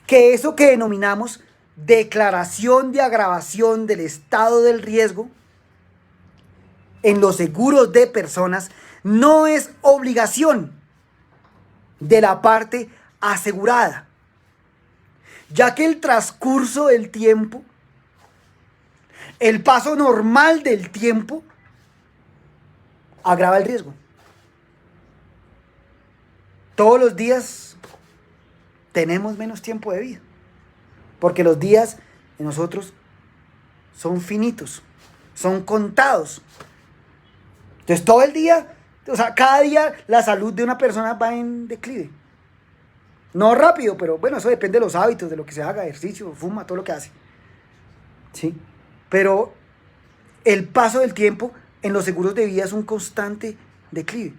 Que eso que denominamos declaración de agravación del estado del riesgo en los seguros de personas no es obligación de la parte asegurada, ya que el transcurso del tiempo, el paso normal del tiempo, agrava el riesgo. Todos los días tenemos menos tiempo de vida, porque los días de nosotros son finitos, son contados. Entonces todo el día, o sea, cada día la salud de una persona va en declive. No rápido, pero bueno, eso depende de los hábitos, de lo que se haga, ejercicio, fuma, todo lo que hace. ¿Sí? Pero el paso del tiempo en los seguros de vida es un constante declive.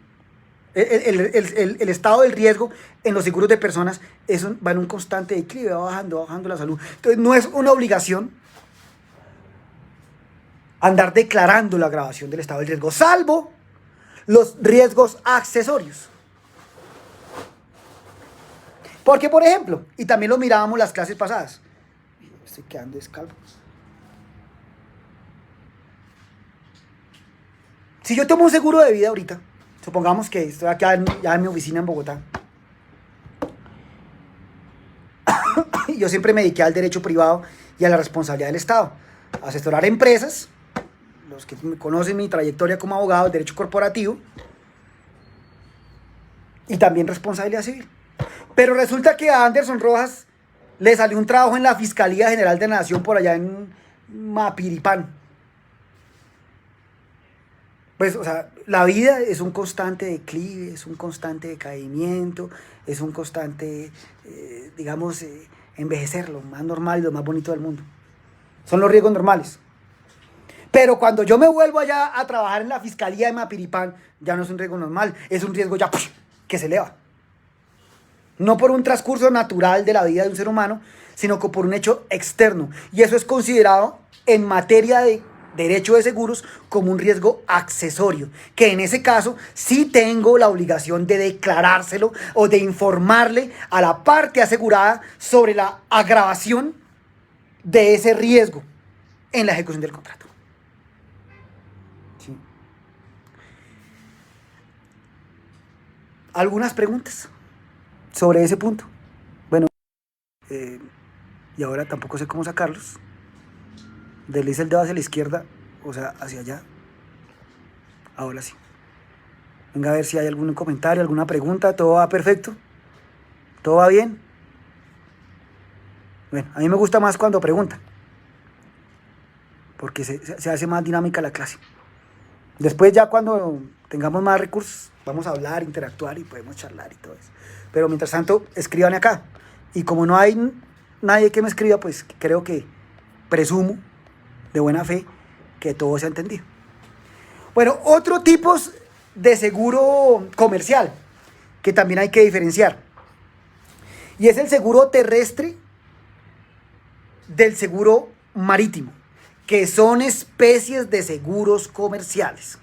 El estado del riesgo en los seguros de personas va en un constante declive, va bajando la salud. Entonces no es una obligación andar declarando la agravación del estado del riesgo, salvo los riesgos accesorios. Porque, por ejemplo, y también lo mirábamos las clases pasadas, estoy quedando descalvo. Si yo tomo un seguro de vida ahorita, supongamos que estoy acá ya en mi oficina en Bogotá, y yo siempre me dediqué al derecho privado y a la responsabilidad del Estado, a asesorar empresas, los que conocen mi trayectoria como abogado, derecho corporativo, y también responsabilidad civil. Pero resulta que a Anderson Rojas le salió un trabajo en la Fiscalía General de la Nación por allá en Mapiripán. Pues, o sea, la vida es un constante declive, es un constante decaimiento, es un constante, envejecer, lo más normal y lo más bonito del mundo. Son los riesgos normales. Pero cuando yo me vuelvo allá a trabajar en la Fiscalía de Mapiripán, ya no es un riesgo normal, es un riesgo ya que se eleva. No por un transcurso natural de la vida de un ser humano, sino que por un hecho externo. Y eso es considerado en materia de derecho de seguros como un riesgo accesorio, que en ese caso sí tengo la obligación de declarárselo o de informarle a la parte asegurada sobre la agravación de ese riesgo en la ejecución del contrato. Sí. ¿Algunas preguntas sobre ese punto? Bueno, y ahora tampoco sé cómo sacarlos. Desliza el dedo hacia la izquierda, o sea, hacia allá. Ahora sí. Venga a ver si hay algún comentario, alguna pregunta. ¿Todo va perfecto? ¿Todo va bien? Bueno, a mí me gusta más cuando preguntan, porque se hace más dinámica la clase. Después ya cuando tengamos más recursos, vamos a hablar, interactuar y podemos charlar y todo eso. Pero mientras tanto, escriban acá. Y como no hay nadie que me escriba, pues creo que presumo de buena fe que todo se ha entendido. Bueno, otro tipo de seguro comercial que también hay que diferenciar, y es el seguro terrestre del seguro marítimo, que son especies de seguros comerciales.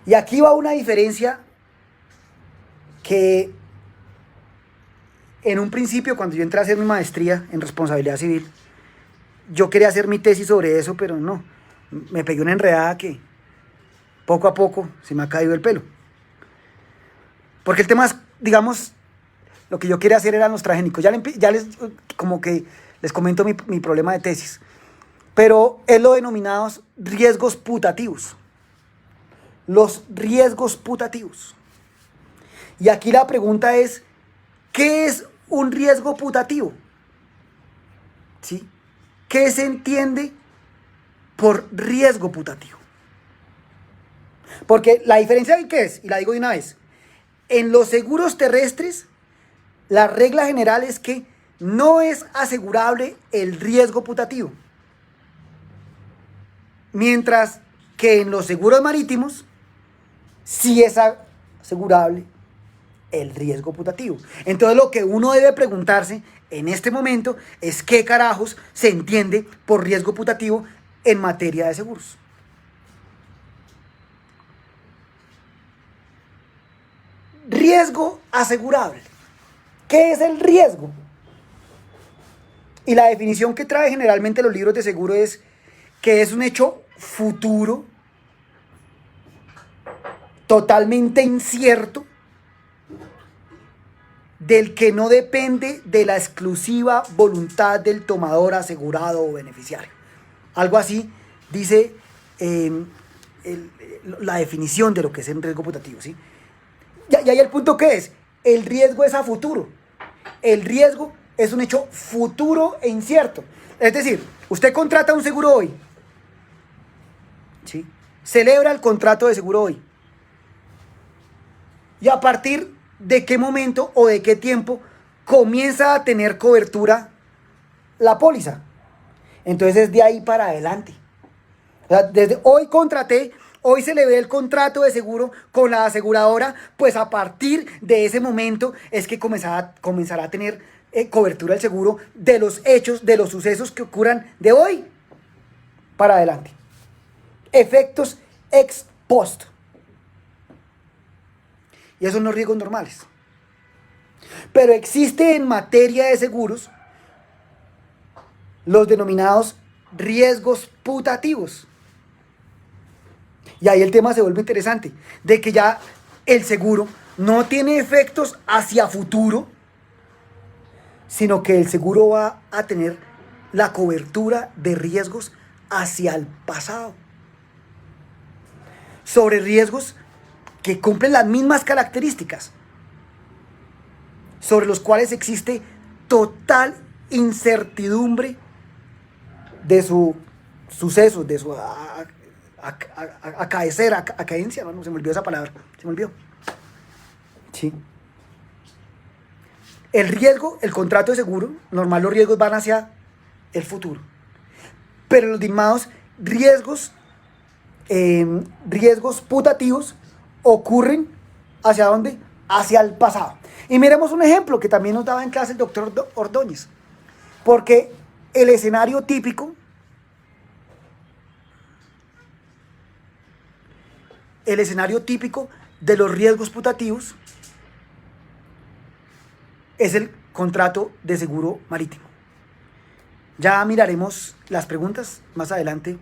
Y aquí va una diferencia que en un principio, cuando yo entré a hacer mi maestría en responsabilidad civil, yo quería hacer mi tesis sobre eso, pero no, me pegué una enredada que poco a poco se me ha caído el pelo. Porque el tema es, digamos, lo que yo quería hacer eran los transgénicos. Ya les como que les comento mi problema de tesis. Pero es lo denominados riesgos putativos. Los riesgos putativos. Y aquí la pregunta es, ¿qué es un riesgo putativo? ¿Sí? ¿Qué se entiende por riesgo putativo? Porque la diferencia de qué es, y la digo de una vez, en los seguros terrestres, la regla general es que no es asegurable el riesgo putativo. Mientras que en los seguros marítimos, sí es asegurable el riesgo putativo. Entonces lo que uno debe preguntarse en este momento es qué carajos se entiende por riesgo putativo en materia de seguros. Riesgo asegurable. ¿Qué es el riesgo? Y la definición que trae generalmente los libros de seguro es que es un hecho futuro, totalmente incierto, del que no depende de la exclusiva voluntad del tomador, asegurado o beneficiario. Algo así dice la definición de lo que es un riesgo putativo, ¿sí? Y ahí el punto que es, el riesgo es a futuro. El riesgo es un hecho futuro e incierto. Es decir, usted contrata un seguro hoy, ¿sí? Celebra el contrato de seguro hoy. Y a partir de qué momento o de qué tiempo comienza a tener cobertura la póliza. Entonces es de ahí para adelante. O sea, desde hoy contraté hoy se le ve el contrato de seguro con la aseguradora, pues a partir de ese momento es que comenzará a tener cobertura el seguro de los hechos, de los sucesos que ocurran de hoy para adelante. Efectos ex post. Y esos son los riesgos normales. Pero existe en materia de seguros los denominados riesgos putativos. Y ahí el tema se vuelve interesante, de que ya el seguro no tiene efectos hacia futuro, sino que el seguro va a tener la cobertura de riesgos hacia el pasado. Sobre riesgos que cumplen las mismas características, sobre los cuales existe total incertidumbre de su suceso, de su acaencia, no se me olvidó esa palabra, se me olvidó. Sí. El riesgo, el contrato de seguro, normal los riesgos van hacia el futuro. Pero los llamados riesgos putativos ocurren ¿hacia dónde? Hacia el pasado. Y miremos un ejemplo que también nos daba en clase el doctor Ordóñez. Porque el escenario típico de los riesgos putativos es el contrato de seguro marítimo. Ya miraremos las preguntas, más adelante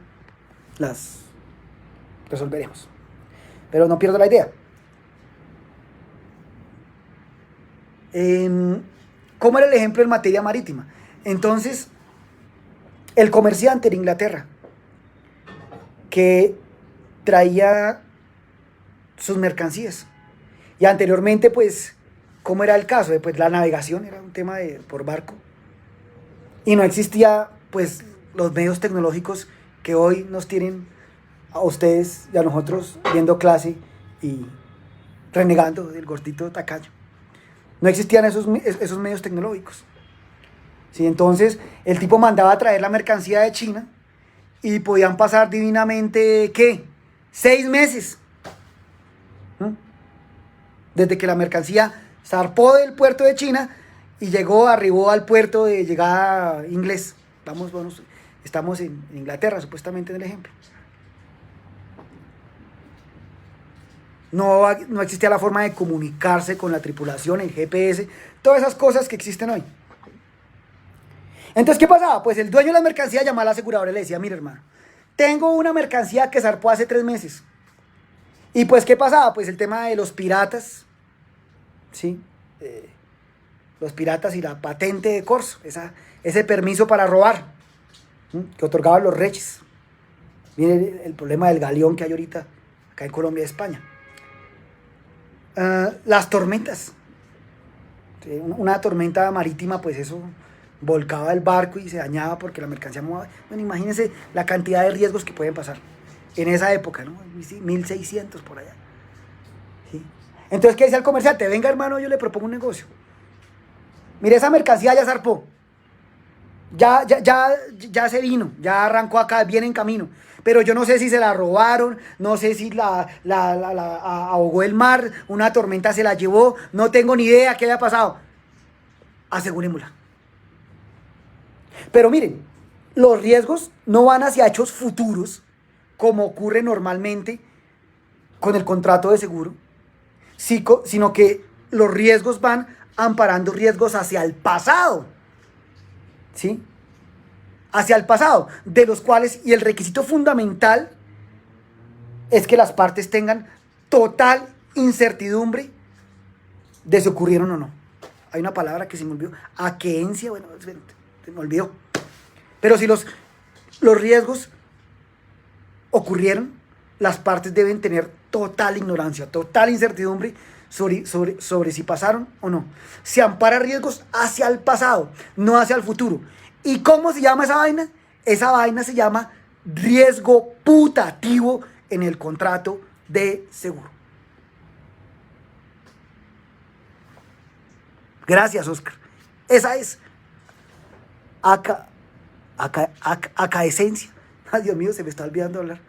las resolveremos. Pero no pierdo la idea. ¿Cómo era el ejemplo en materia marítima? Entonces, el comerciante en Inglaterra que traía sus mercancías, y anteriormente, pues, ¿cómo era el caso? Pues la navegación era un tema por barco, y no existía, pues, los medios tecnológicos que hoy nos tienen a ustedes y a nosotros viendo clase y renegando del gordito tacaño. No existían esos medios tecnológicos. ¿Sí? Entonces, el tipo mandaba a traer la mercancía de China y podían pasar divinamente, ¿qué? 6 meses. Desde que la mercancía zarpó del puerto de China y arribó al puerto de llegada inglés. Estamos en Inglaterra, supuestamente, en el ejemplo. No existía la forma de comunicarse con la tripulación, el GPS, todas esas cosas que existen hoy. Entonces, ¿qué pasaba? Pues el dueño de la mercancía llamaba a la aseguradora y le decía: mire, hermano, tengo una mercancía que zarpó hace 3 meses. Y pues, ¿qué pasaba? Pues el tema de los piratas, ¿sí? Los piratas y la patente de corso, ese permiso para robar, ¿sí? Que otorgaban los reyes. Miren el problema del galeón que hay ahorita acá en Colombia y España. Las tormentas. ¿Sí? Una tormenta marítima, pues eso volcaba el barco y se dañaba porque la mercancía movía. Bueno, imagínense la cantidad de riesgos que pueden pasar en esa época, ¿no? 1600 por allá. ¿Sí? Entonces, ¿qué dice el comerciante? Venga, hermano, yo le propongo un negocio. Mire, esa mercancía ya zarpó. Ya se vino, ya arrancó acá, viene en camino. Pero yo no sé si se la robaron, no sé si la ahogó el mar, una tormenta se la llevó, no tengo ni idea qué haya pasado. Asegurémosla. Pero miren, los riesgos no van hacia hechos futuros, como ocurre normalmente con el contrato de seguro, sino que los riesgos van amparando riesgos hacia el pasado. ¿Sí? Hacia el pasado, de los cuales, y el requisito fundamental es que las partes tengan total incertidumbre de si ocurrieron o no. Hay una palabra que se me olvidó, aqueencia, bueno, se me olvidó. Pero si los riesgos ocurrieron, las partes deben tener total ignorancia, total incertidumbre sobre si pasaron o no. Se ampara riesgos hacia el pasado, no hacia el futuro. ¿Y cómo se llama esa vaina? Esa vaina se llama riesgo putativo en el contrato de seguro. Gracias, Oscar. Esa es acaesencia. Ay, Dios mío, se me está olvidando hablar.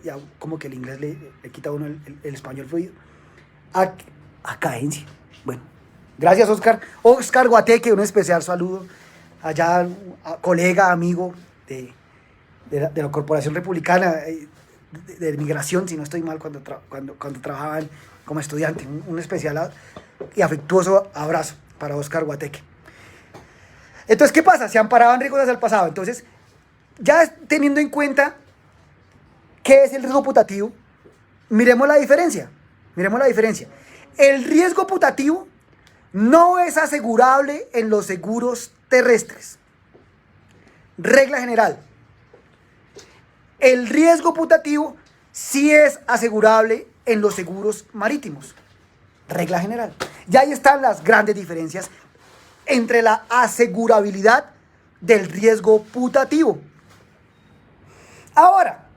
ya como que el inglés le quita a uno el español fluido. Acaencia. Bueno, gracias Oscar. Oscar Guateque, un especial saludo allá, colega, amigo de la Corporación Republicana de Migración, si no estoy mal, cuando trabajaban como estudiante. Un especial y afectuoso abrazo para Oscar Guateque. Entonces, ¿qué pasa? Se amparaban riesgos hacia el pasado. Entonces, ya teniendo en cuenta qué es el riesgo putativo, miremos la diferencia. El riesgo putativo no es asegurable en los seguros terrestres. Regla general. El riesgo putativo sí es asegurable en los seguros marítimos. Regla general. Y ahí están las grandes diferencias entre la asegurabilidad del riesgo putativo. Ahora,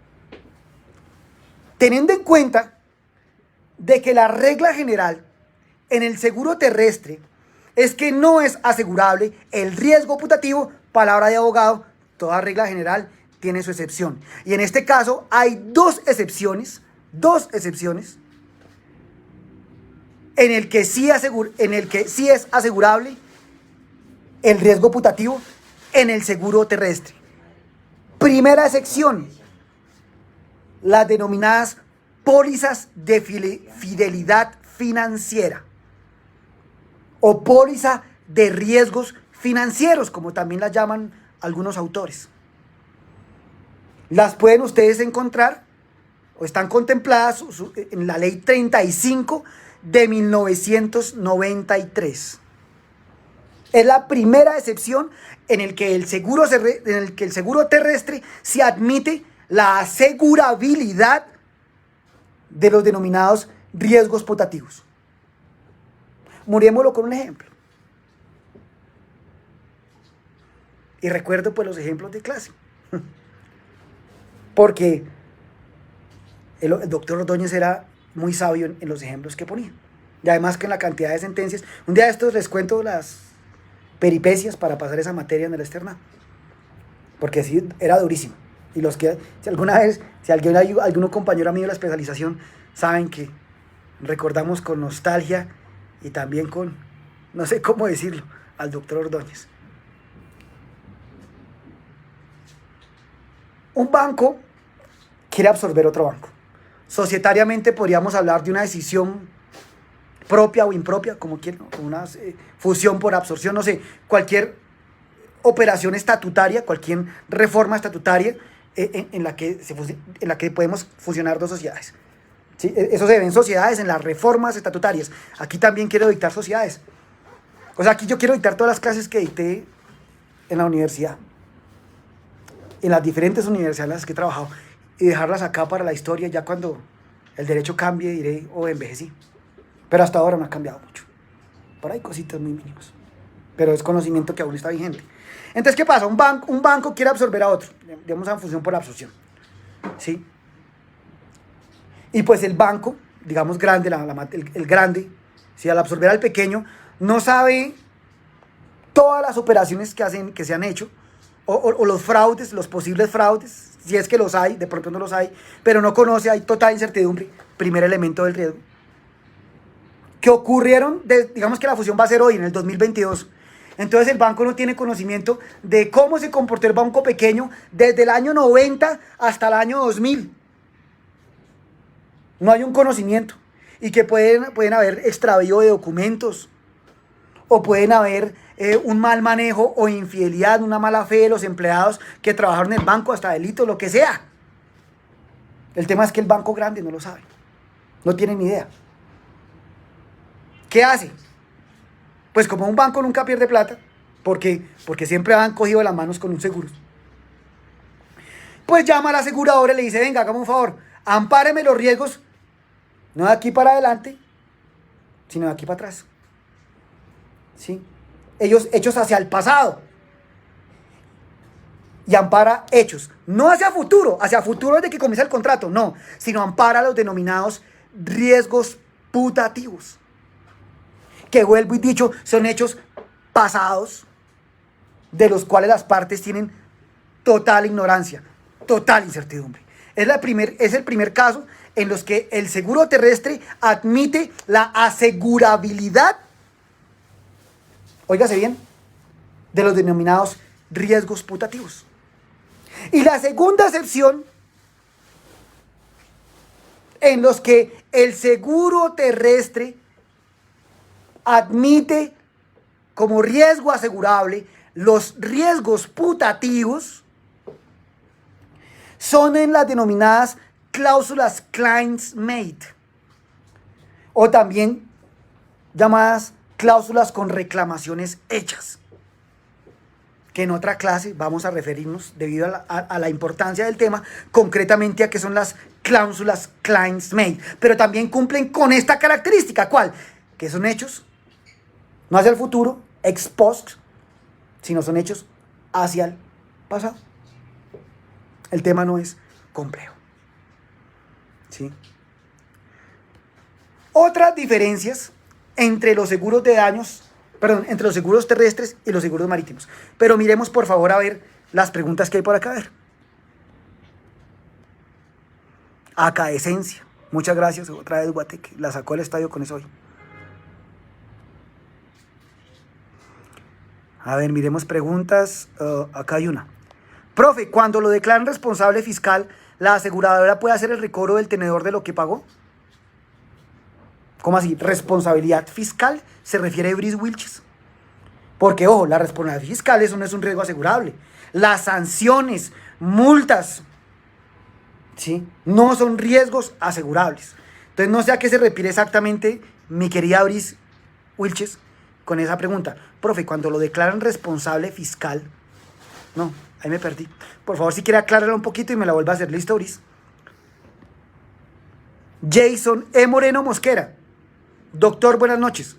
teniendo en cuenta de que la regla general en el seguro terrestre es que no es asegurable el riesgo putativo, palabra de abogado, toda regla general tiene su excepción. Y en este caso hay dos excepciones en el que sí es asegurable el riesgo putativo en el seguro terrestre. Primera excepción, las denominadas pólizas de fidelidad financiera o póliza de riesgos financieros, como también las llaman algunos autores. Las pueden ustedes encontrar o están contempladas en la ley 35 de 1993. Es la primera excepción en el que el seguro terrestre se admite la asegurabilidad de los denominados riesgos putativos. Murémoslo con un ejemplo. Y recuerdo pues los ejemplos de clase. Porque el doctor Ordóñez era muy sabio en los ejemplos que ponía. Y además que en la cantidad de sentencias. Un día de estos les cuento las peripecias para pasar esa materia en el externado. Porque sí, era durísimo. Y los que, si algún compañero mío de la especialización, saben que recordamos con nostalgia y también con, no sé cómo decirlo, al doctor Ordóñez. Un banco quiere absorber otro banco. Societariamente podríamos hablar de una decisión propia o impropia, como quieran, una fusión por absorción, no sé, cualquier operación estatutaria, cualquier reforma estatutaria en la que podemos fusionar dos sociedades. ¿Sí? Eso se ve en sociedades, en las reformas estatutarias. Aquí también quiero dictar sociedades. O sea, aquí yo quiero dictar todas las clases que dicté en la universidad, en las diferentes universidades en las que he trabajado, y dejarlas acá para la historia. Ya cuando el derecho cambie diré, envejecí. Pero hasta ahora no ha cambiado mucho. Por ahí cositas muy mínimas, pero es conocimiento que aún está vigente. Entonces, ¿qué pasa? Un banco quiere absorber a otro. Digamos a fusión por absorción, ¿sí? Y pues el banco, digamos grande, el grande, ¿sí? Al absorber al pequeño, no sabe todas las operaciones que se han hecho, o los fraudes, los posibles fraudes, si es que los hay, de pronto no los hay, pero no conoce, hay total incertidumbre, primer elemento del riesgo. Que ocurrieron, digamos que la fusión va a ser hoy, en el 2022. Entonces el banco no tiene conocimiento de cómo se comportó el banco pequeño desde el año 90 hasta el año 2000. No hay un conocimiento. Y que pueden haber extravío de documentos, o pueden haber un mal manejo o infidelidad, una mala fe de los empleados que trabajaron en el banco, hasta delitos, lo que sea. El tema es que el banco grande no lo sabe. No tiene ni idea. ¿Qué hace? Pues como un banco nunca pierde plata, porque siempre han cogido las manos con un seguro, pues llama a la aseguradora y le dice, venga, hágame un favor, ampáreme los riesgos, no de aquí para adelante, sino de aquí para atrás. ¿Sí? Ellos hechos hacia el pasado. Y ampara hechos, no hacia futuro desde que comienza el contrato, no, sino ampara los denominados riesgos putativos. Que vuelvo y dicho, son hechos pasados de los cuales las partes tienen total ignorancia, total incertidumbre. Es el primer caso en los que el seguro terrestre admite la asegurabilidad, óigase bien, de los denominados riesgos putativos. Y la segunda excepción, en los que el seguro terrestre admite como riesgo asegurable los riesgos putativos, son en las denominadas cláusulas claims-made, o también llamadas cláusulas con reclamaciones hechas, que en otra clase vamos a referirnos, debido a la importancia del tema, concretamente a qué son las cláusulas claims-made, pero también cumplen con esta característica, ¿cuál? Que son hechos no hacia el futuro, ex post, sino son hechos hacia el pasado. El tema no es complejo, ¿sí? Otras diferencias entre los seguros de daños, perdón, entre los seguros terrestres y los seguros marítimos. Pero miremos por favor a ver las preguntas que hay por acá. A ver. Acaescencia. Muchas gracias. Otra vez Guateque. La sacó el estadio con eso hoy. A ver, miremos preguntas. Acá hay una. Profe, cuando lo declaran responsable fiscal, ¿la aseguradora puede hacer el recobro del tenedor de lo que pagó? ¿Cómo así? ¿Responsabilidad fiscal? Se refiere a Brice Wilches. Porque, ojo, la responsabilidad fiscal, eso no es un riesgo asegurable. Las sanciones, multas, ¿sí? No son riesgos asegurables. Entonces, no sé a qué se refiere exactamente mi querida Brice Wilches con esa pregunta. Profe, cuando lo declaran responsable fiscal, no, ahí me perdí. Por favor, si quiere aclararlo un poquito y me la vuelva a hacer. ¿Listo, Brice? Jason E. Moreno Mosquera. Doctor, buenas noches.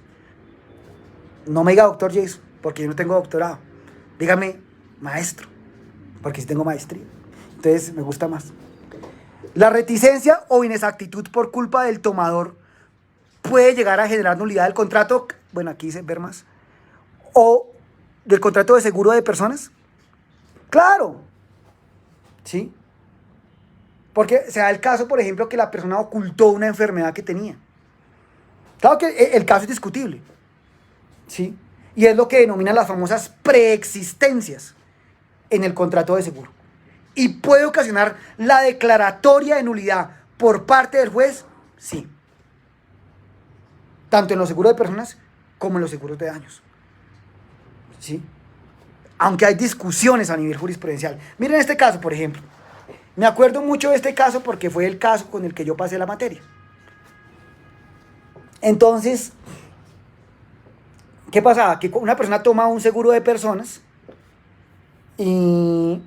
No me diga doctor Jason, porque yo no tengo doctorado. Dígame maestro, porque sí tengo maestría. Entonces me gusta más. La reticencia o inexactitud por culpa del tomador puede llegar a generar nulidad del contrato, bueno, aquí dice ver más, o del contrato de seguro de personas. Claro, ¿sí? Porque se da el caso, por ejemplo, que la persona ocultó una enfermedad que tenía. Claro que el caso es discutible, ¿sí? Y es lo que denominan las famosas preexistencias en el contrato de seguro. ¿Y puede ocasionar la declaratoria de nulidad por parte del juez? Sí. Tanto en los seguros de personas como en los seguros de daños. ¿Sí? Aunque hay discusiones a nivel jurisprudencial. Miren este caso, por ejemplo. Me acuerdo mucho de este caso porque fue el caso con el que yo pasé la materia. Entonces, ¿qué pasaba? Que una persona toma un seguro de personas y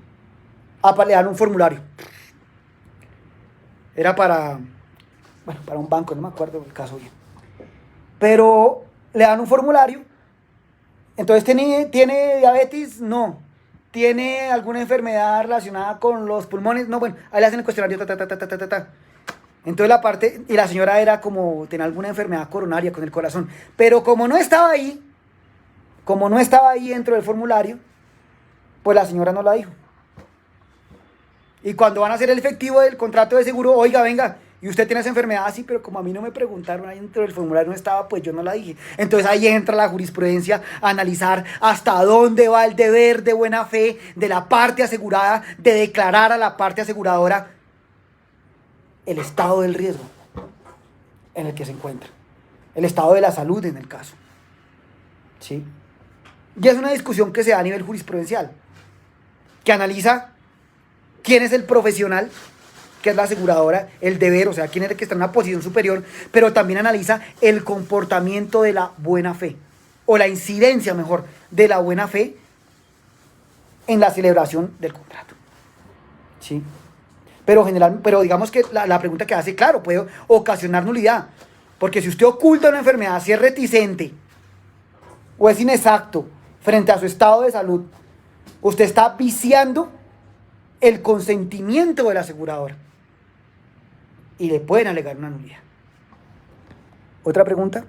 le dan un formulario. Era para un banco, no me acuerdo el caso bien. Pero le dan un formulario. Entonces, ¿tiene diabetes? No. ¿Tiene alguna enfermedad relacionada con los pulmones? No, bueno, ahí le hacen el cuestionario, ta. Entonces y la señora era como, tenía alguna enfermedad coronaria con el corazón. Pero como no estaba ahí dentro del formulario, pues la señora no la dijo. Y cuando van a hacer el efectivo del contrato de seguro, oiga, venga, y usted tiene esa enfermedad, sí, pero como a mí no me preguntaron, ahí dentro del formulario no estaba, pues yo no la dije. Entonces ahí entra la jurisprudencia a analizar hasta dónde va el deber de buena fe de la parte asegurada de declarar a la parte aseguradora el estado del riesgo en el que se encuentra, el estado de la salud en el caso, ¿sí? Y es una discusión que se da a nivel jurisprudencial, que analiza quién es el profesional, que es la aseguradora, el deber, o sea, quién es el que está en una posición superior, pero también analiza el comportamiento de la buena fe, o la incidencia, mejor, de la buena fe en la celebración del contrato, ¿sí? Pero digamos que la pregunta que hace, claro, puede ocasionar nulidad, porque si usted oculta una enfermedad, si es reticente o es inexacto frente a su estado de salud, usted está viciando el consentimiento del asegurador y le pueden alegar una nulidad. ¿Otra pregunta?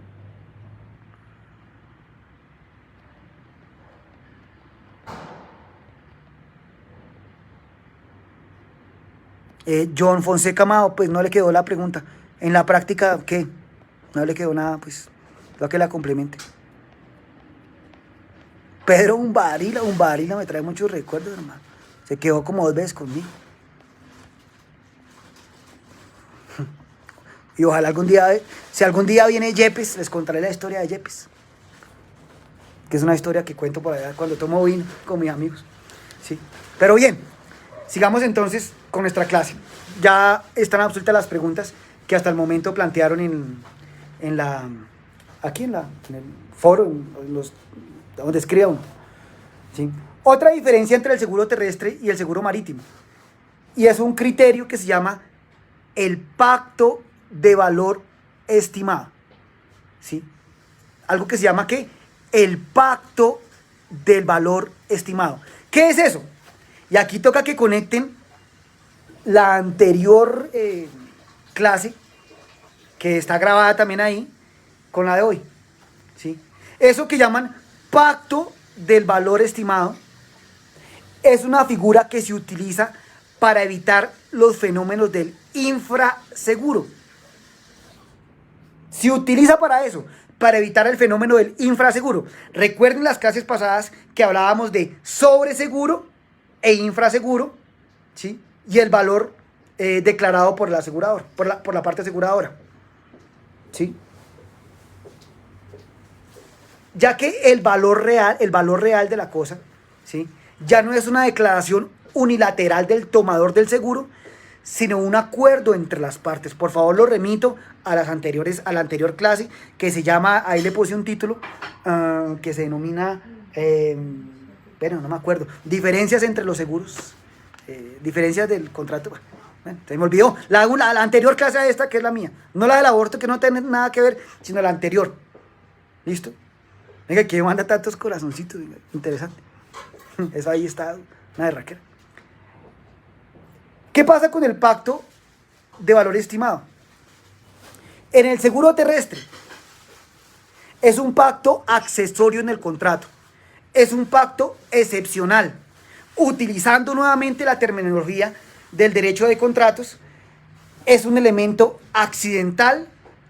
John Fonseca Mao, pues no le quedó la pregunta. En la práctica, ¿qué? No le quedó nada, pues, lo que la complemente. Pedro un barila me trae muchos recuerdos, hermano. Se quedó como 2 veces conmigo. Y ojalá algún día, si algún día viene Yepes, les contaré la historia de Yepes. Que es una historia que cuento por allá cuando tomo vino con mis amigos. ¿Sí? Pero bien, sigamos entonces con nuestra clase. Ya están absueltas las preguntas que hasta el momento plantearon aquí en el foro, donde escriba uno. ¿Sí? Otra diferencia entre el seguro terrestre y el seguro marítimo. Y es un criterio que se llama el pacto de valor estimado. ¿Sí? Algo que se llama ¿qué? El pacto del valor estimado. ¿Qué es eso? Y aquí toca que conecten la anterior clase, que está grabada también ahí, con la de hoy. ¿Sí? Eso que llaman pacto del valor estimado es una figura que se utiliza para evitar los fenómenos del infraseguro. Se utiliza para eso, para evitar el fenómeno del infraseguro. Recuerden las clases pasadas que hablábamos de sobreseguro e infraseguro, ¿sí? Y el valor declarado por el asegurador, por la parte aseguradora, ¿sí? Ya que el valor real de la cosa, ¿sí? Ya no es una declaración unilateral del tomador del seguro, sino un acuerdo entre las partes. Por favor, lo remito a la anterior clase, que se llama, ahí le puse un título, que se denomina, bueno, no me acuerdo, diferencias entre los seguros, diferencias del contrato. Bueno, se me olvidó, la anterior clase a esta, que es la mía, no la del aborto, que no tiene nada que ver, sino la anterior. ¿Listo? Venga, que manda tantos corazoncitos, venga, interesante. Eso ahí está, una de raquera. ¿Qué pasa con el pacto de valor estimado? En el seguro terrestre es un pacto accesorio en el contrato. Es un pacto excepcional. Utilizando nuevamente la terminología del derecho de contratos, es un elemento accidental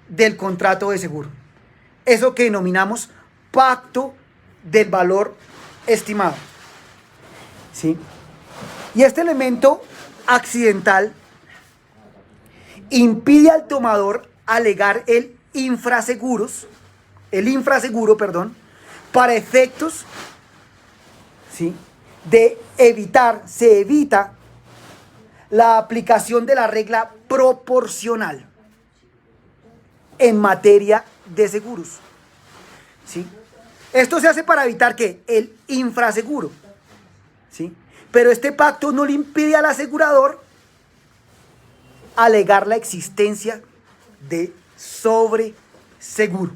del contrato de seguro. Eso que denominamos pacto del valor estimado. ¿Sí? Y este elemento accidental impide al tomador alegar el infraseguro, para efectos, ¿sí?, de se evita la aplicación de la regla proporcional en materia de seguros. ¿Sí? Esto se hace para evitar que el infraseguro, ¿sí?, pero este pacto no le impide al asegurador alegar la existencia de sobreseguro.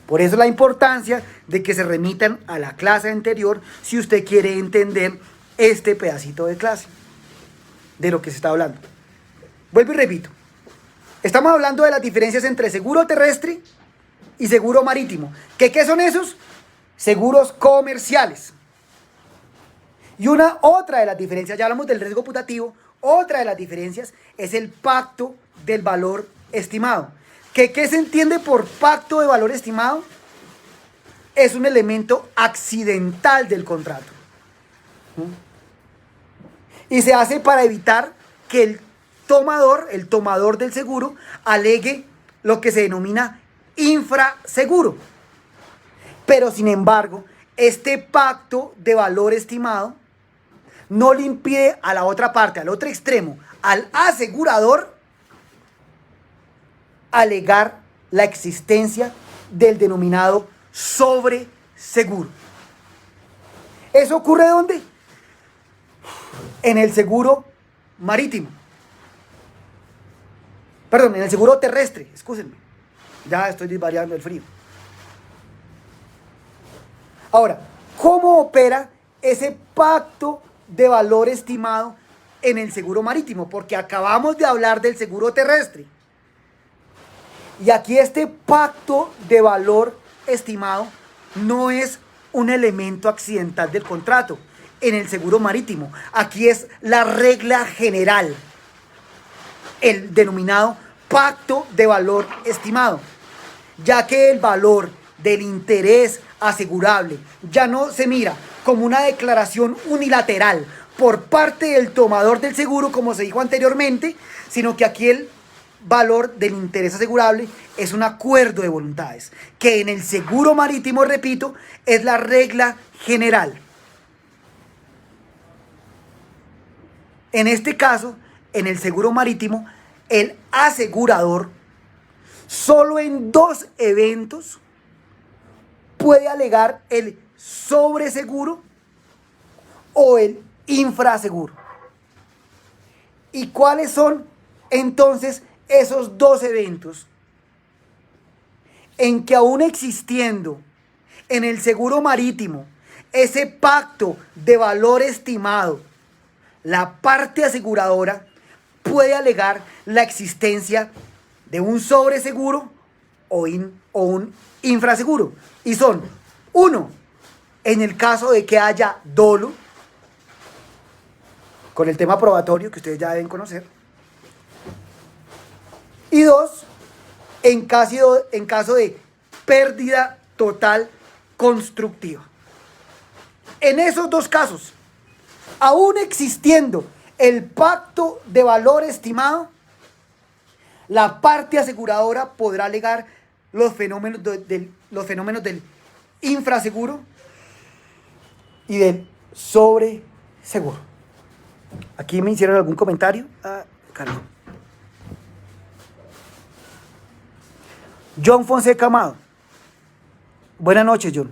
Por eso la importancia de que se remitan a la clase anterior si usted quiere entender este pedacito de clase, de lo que se está hablando. Vuelvo y repito. Estamos hablando de las diferencias entre seguro terrestre y seguro marítimo. ¿Qué son esos? Seguros comerciales. Y otra de las diferencias, ya hablamos del riesgo putativo, otra de las diferencias es el pacto del valor estimado. ¿Qué se entiende por pacto de valor estimado? Es un elemento accidental del contrato. Y se hace para evitar que el tomador del seguro, alegue lo que se denomina infraseguro. Pero sin embargo, este pacto de valor estimado no le impide a la otra parte, al otro extremo, al asegurador, alegar la existencia del denominado sobreseguro. ¿Eso ocurre dónde? En el seguro marítimo. Perdón, en el seguro terrestre, excúsenme. Ya estoy desvariando el frío. Ahora, ¿cómo opera ese pacto de valor estimado en el seguro marítimo? Porque acabamos de hablar del seguro terrestre. Y aquí este pacto de valor estimado no es un elemento accidental del contrato. en el seguro marítimo. Aquí es la regla general, el denominado pacto de valor estimado, ya que el valor del interés asegurable ya no se mira como una declaración unilateral por parte del tomador del seguro, como se dijo anteriormente, sino que aquí el valor del interés asegurable es un acuerdo de voluntades, que en el seguro marítimo, repito, es la regla general. En este caso, en el seguro marítimo, el asegurador solo en 2 eventos puede alegar el sobreseguro o el infraseguro. ¿Y cuáles son entonces esos 2 eventos? En que aún existiendo en el seguro marítimo ese pacto de valor estimado, la parte aseguradora puede alegar la existencia de un sobreseguro o un infraseguro. Y son, 1, en el caso de que haya dolo, con el tema probatorio que ustedes ya deben conocer. Y 2, en caso de pérdida total constructiva. En esos 2 casos, aún existiendo el pacto de valor estimado, la parte aseguradora podrá alegar los fenómenos del infraseguro y del sobreseguro. ¿Aquí me hicieron algún comentario? Carlos. John Fonseca Amado. Buenas noches, John.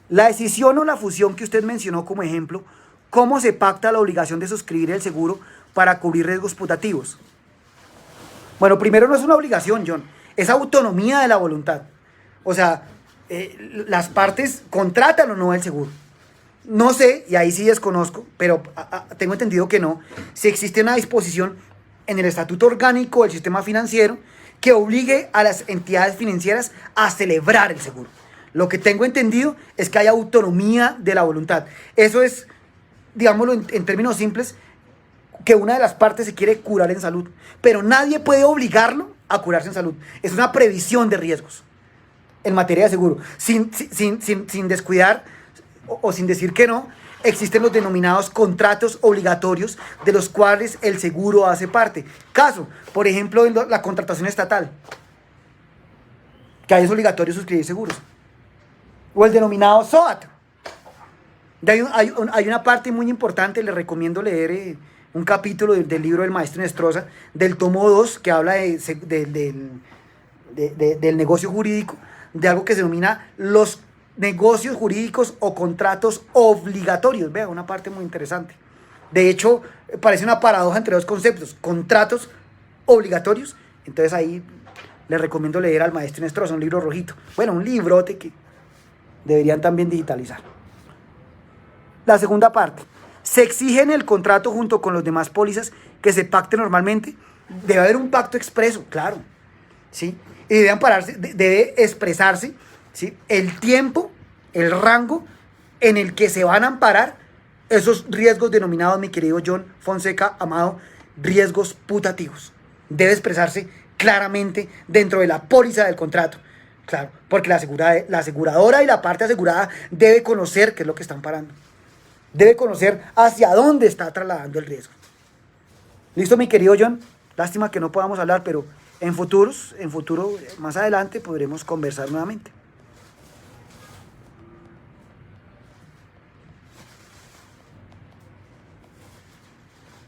La decisión o la fusión que usted mencionó como ejemplo, ¿cómo se pacta la obligación de suscribir el seguro para cubrir riesgos putativos? Bueno, primero no es una obligación, John, es autonomía de la voluntad. O sea, las partes contratan o no el seguro. No sé, y ahí sí desconozco, pero tengo entendido que no, si existe una disposición en el estatuto orgánico del sistema financiero que obligue a las entidades financieras a celebrar el seguro. Lo que tengo entendido es que hay autonomía de la voluntad. Eso es, digámoslo en términos simples, que una de las partes se quiere curar en salud, pero nadie puede obligarlo a curarse en salud. Es una previsión de riesgos en materia de seguro. Sin descuidar o sin decir que no, existen los denominados contratos obligatorios de los cuales el seguro hace parte. Caso, por ejemplo, en la contratación estatal, que ahí es obligatorio suscribir seguros. O el denominado SOAT. Hay una parte muy importante, les recomiendo leer un capítulo del libro del maestro Nestroza, del tomo 2, que habla del negocio jurídico, de algo que se denomina los negocios jurídicos o contratos obligatorios. Vea, una parte muy interesante. De hecho, parece una paradoja entre 2 conceptos, contratos obligatorios. Entonces ahí les recomiendo leer al maestro Nestroza, un libro rojito. Bueno, un librote que deberían también digitalizar. La segunda parte. Se exige en el contrato junto con los demás pólizas que se pacte normalmente. Debe haber un pacto expreso, claro, ¿sí? Y debe expresarse, ¿sí?, el tiempo, el rango en el que se van a amparar esos riesgos denominados, mi querido John Fonseca Amado, riesgos putativos. Debe expresarse claramente dentro de la póliza del contrato. Claro, porque la aseguradora y la parte asegurada debe conocer qué es lo que están parando. Debe conocer hacia dónde está trasladando el riesgo. ¿Listo, mi querido John? Lástima que no podamos hablar, pero en futuro, más adelante, podremos conversar nuevamente.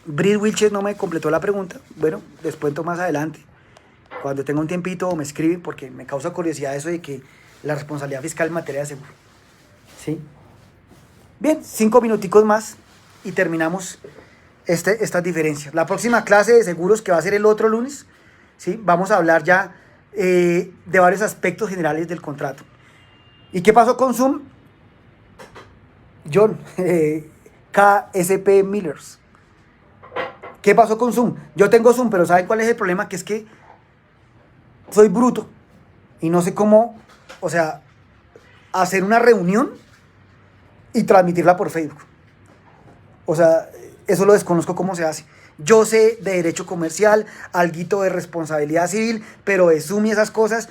Brit Wilches no me completó la pregunta. Bueno, después más adelante, cuando tenga un tiempito, me escribe, porque me causa curiosidad eso de que la responsabilidad fiscal en materia de seguro. ¿Sí? Bien, 5 minuticos más y terminamos estas diferencias. La próxima clase de seguros, que va a ser el otro lunes, ¿sí?, vamos a hablar ya de varios aspectos generales del contrato. ¿Y qué pasó con Zoom? John, KSP Millers. ¿Qué pasó con Zoom? Yo tengo Zoom, pero ¿saben cuál es el problema? Que es que soy bruto y no sé cómo, o sea, hacer una reunión y transmitirla por Facebook. O sea, eso lo desconozco cómo se hace. Yo sé de derecho comercial, alguito de responsabilidad civil, pero de Zoom y esas cosas,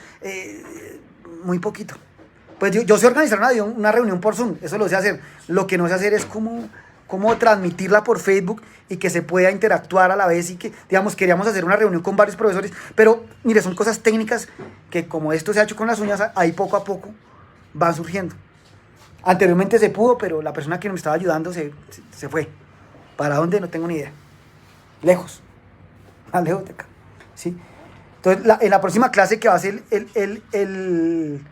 muy poquito. Pues yo sé organizar una reunión por Zoom, eso lo sé hacer. Lo que no sé hacer es cómo transmitirla por Facebook y que se pueda interactuar a la vez y que, digamos, queríamos hacer una reunión con varios profesores, pero mire, son cosas técnicas que como esto se ha hecho con las uñas, ahí poco a poco van surgiendo. Anteriormente se pudo, pero la persona que me estaba ayudando se fue. ¿Para dónde? No tengo ni idea. Lejos. Más lejos de acá. ¿Sí? Entonces, en la próxima clase que va a ser el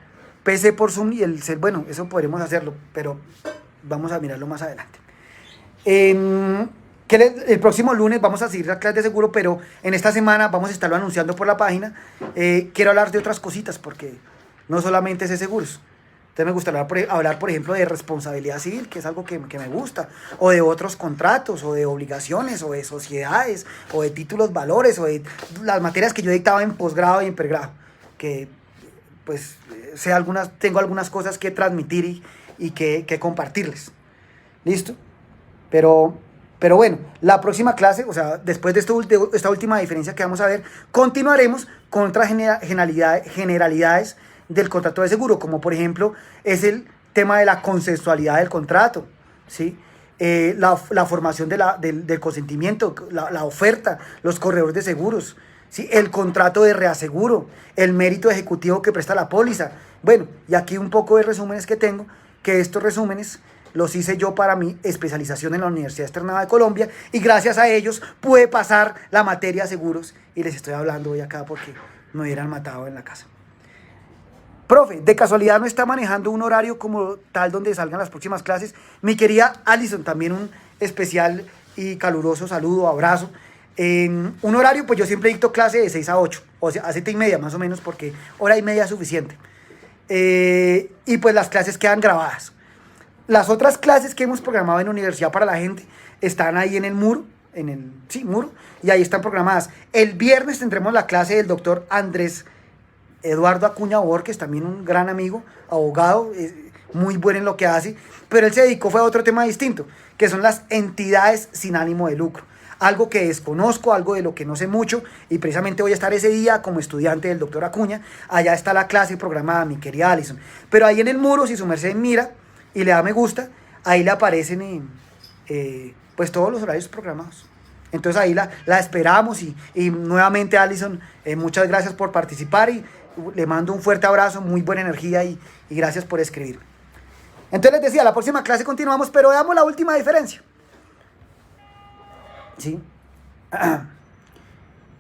PC por Zoom y el ser, bueno, eso podremos hacerlo, pero vamos a mirarlo más adelante. El próximo lunes vamos a seguir la clase de seguro, pero en esta semana vamos a estarlo anunciando por la página. Quiero hablar de otras cositas, porque no solamente es de seguros. Entonces me gustaría hablar, por ejemplo, de responsabilidad civil, que es algo que me gusta, o de otros contratos, o de obligaciones, o de sociedades, o de títulos valores, o de las materias que yo dictaba en posgrado y en pregrado, que pues tengo algunas cosas que transmitir y que compartirles. ¿Listo? Pero bueno, la próxima clase, o sea, después de esta última diferencia que vamos a ver, continuaremos con otras generalidades del contrato de seguro, como por ejemplo es el tema de la consensualidad del contrato, ¿sí? La formación del consentimiento, la oferta, los corredores de seguros, ¿sí? El contrato de reaseguro, el mérito ejecutivo que presta la póliza. Bueno, y aquí un poco de resúmenes que tengo, que estos resúmenes los hice yo para mi especialización en la Universidad Externada de Colombia y gracias a ellos pude pasar la materia de seguros y les estoy hablando hoy acá porque me hubieran matado en la casa. Profe, ¿de casualidad no está manejando un horario como tal donde salgan las próximas clases? Mi querida Alison, también un especial y caluroso saludo, abrazo. Un horario, pues yo siempre dicto clase de 6 a 8, o sea, a 7:30 más o menos, porque hora y media es suficiente. Y pues las clases quedan grabadas. Las otras clases que hemos programado en la universidad para la gente están ahí en el muro, muro, y ahí están programadas. El viernes tendremos la clase del doctor Andrés Eduardo Acuña Borges, también un gran amigo, abogado, muy bueno en lo que hace, pero él se dedicó fue a otro tema distinto, que son las entidades sin ánimo de lucro. Algo que desconozco, algo de lo que no sé mucho, y precisamente voy a estar ese día como estudiante del doctor Acuña. Allá está la clase programada, mi querida Alison. Pero ahí en el muro, si su merced mira y le da me gusta, ahí le aparecen pues todos los horarios programados. Entonces ahí la esperamos y nuevamente Alison, muchas gracias por participar y le mando un fuerte abrazo, muy buena energía y gracias por escribir. Entonces les decía, la próxima clase continuamos, pero veamos la última diferencia. ¿Sí?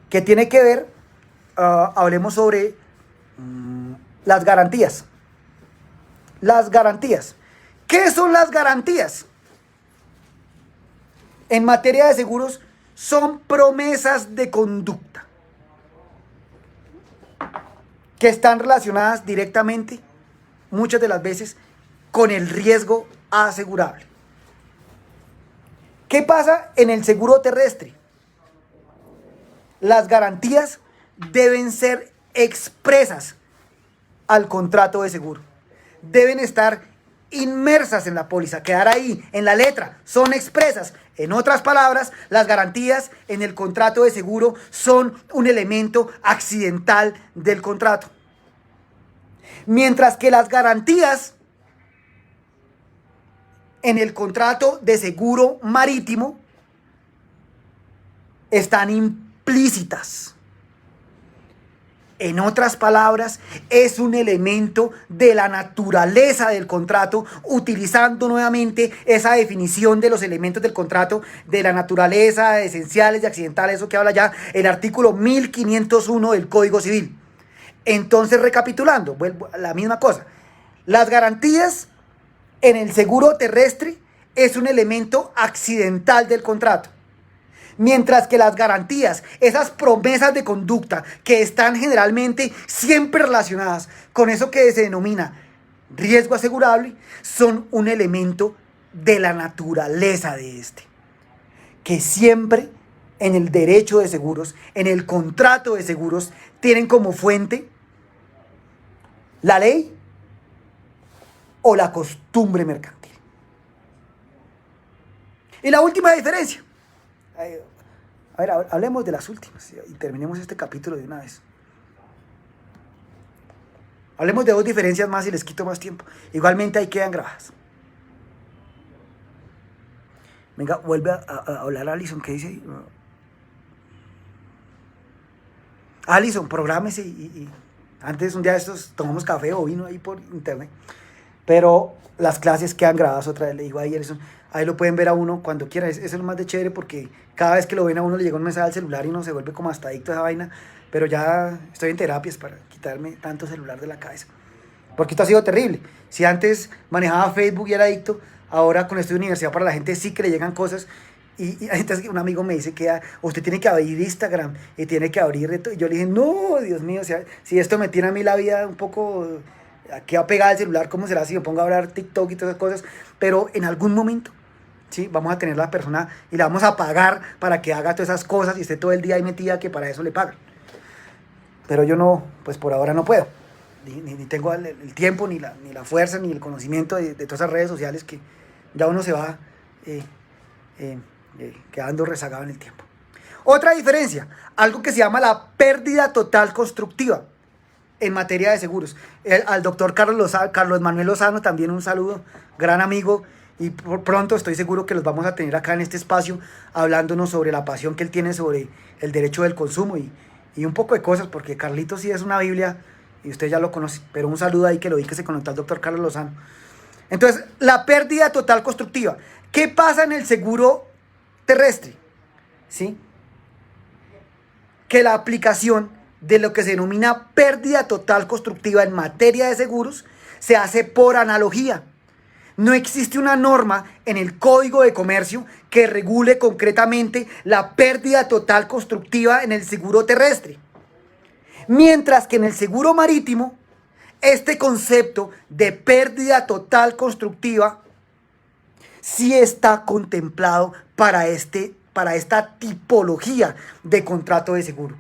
Que tiene que ver, hablemos sobre las garantías. Las garantías. ¿Qué son las garantías? En materia de seguros son promesas de conducta que están relacionadas directamente, muchas de las veces, con el riesgo asegurable. ¿Qué pasa en el seguro terrestre? Las garantías deben ser expresas al contrato de seguro. Deben estar inmersas en la póliza, quedar ahí, en la letra, son expresas. En otras palabras, las garantías en el contrato de seguro son un elemento accidental del contrato. Mientras que las garantías en el contrato de seguro marítimo están implícitas. En otras palabras, es un elemento de la naturaleza del contrato, utilizando nuevamente esa definición de los elementos del contrato, de la naturaleza, esenciales y accidentales, eso que habla ya el artículo 1501 del Código Civil. Entonces, recapitulando, vuelvo a la misma cosa. Las garantías en el seguro terrestre es un elemento accidental del contrato. Mientras que las garantías, esas promesas de conducta que están generalmente siempre relacionadas con eso que se denomina riesgo asegurable, son un elemento de la naturaleza de este. Que siempre en el derecho de seguros, en el contrato de seguros, tienen como fuente la ley o la costumbre mercantil. Y la última diferencia. A ver, hablemos de las últimas y terminemos este capítulo de una vez. Hablemos de dos diferencias más y les quito más tiempo. Igualmente ahí quedan grabadas. Venga, vuelve a hablar Alison, ¿qué dice? Alison, prográmese y antes un día de estos tomamos café o vino ahí por internet. Pero las clases quedan grabadas otra vez. Le digo ahí, Alison, ahí lo pueden ver a uno cuando quiera. Eso es lo más de chévere porque cada vez que lo ven a uno le llega un mensaje al celular y uno se vuelve como hasta adicto a esa vaina. Pero ya estoy en terapias para quitarme tanto celular de la cabeza. Porque esto ha sido terrible. Si antes manejaba Facebook y era adicto, ahora con esto de universidad para la gente sí que le llegan cosas. Y entonces un amigo me dice que usted tiene que abrir Instagram y tiene que abrir esto. Y yo le dije, no, Dios mío, o sea, si esto me tiene a mí la vida un poco aquí a pegar el celular, ¿cómo será si me pongo a hablar TikTok y todas esas cosas? Pero en algún momento, ¿sí? Vamos a tener la persona y la vamos a pagar para que haga todas esas cosas y esté todo el día ahí metida, que para eso le pagan. Pero yo no, pues por ahora no puedo. Ni tengo el tiempo, ni la fuerza, ni el conocimiento de todas esas redes sociales que ya uno se va quedando rezagado en el tiempo. Otra diferencia, algo que se llama la pérdida total constructiva en materia de seguros. Al doctor Carlos Manuel Lozano también un saludo, gran amigo, y por pronto estoy seguro que los vamos a tener acá en este espacio hablándonos sobre la pasión que él tiene sobre el derecho del consumo y un poco de cosas, porque Carlito sí es una Biblia y usted ya lo conoce, pero un saludo ahí que lo vi que se conectó al doctor Carlos Lozano. Entonces, la pérdida total constructiva. ¿Qué pasa en el seguro terrestre? ¿Sí? Que la aplicación de lo que se denomina pérdida total constructiva en materia de seguros se hace por analogía. No existe una norma en el Código de Comercio que regule concretamente la pérdida total constructiva en el seguro terrestre. Mientras que en el seguro marítimo, este concepto de pérdida total constructiva sí está contemplado para esta tipología de contrato de seguro.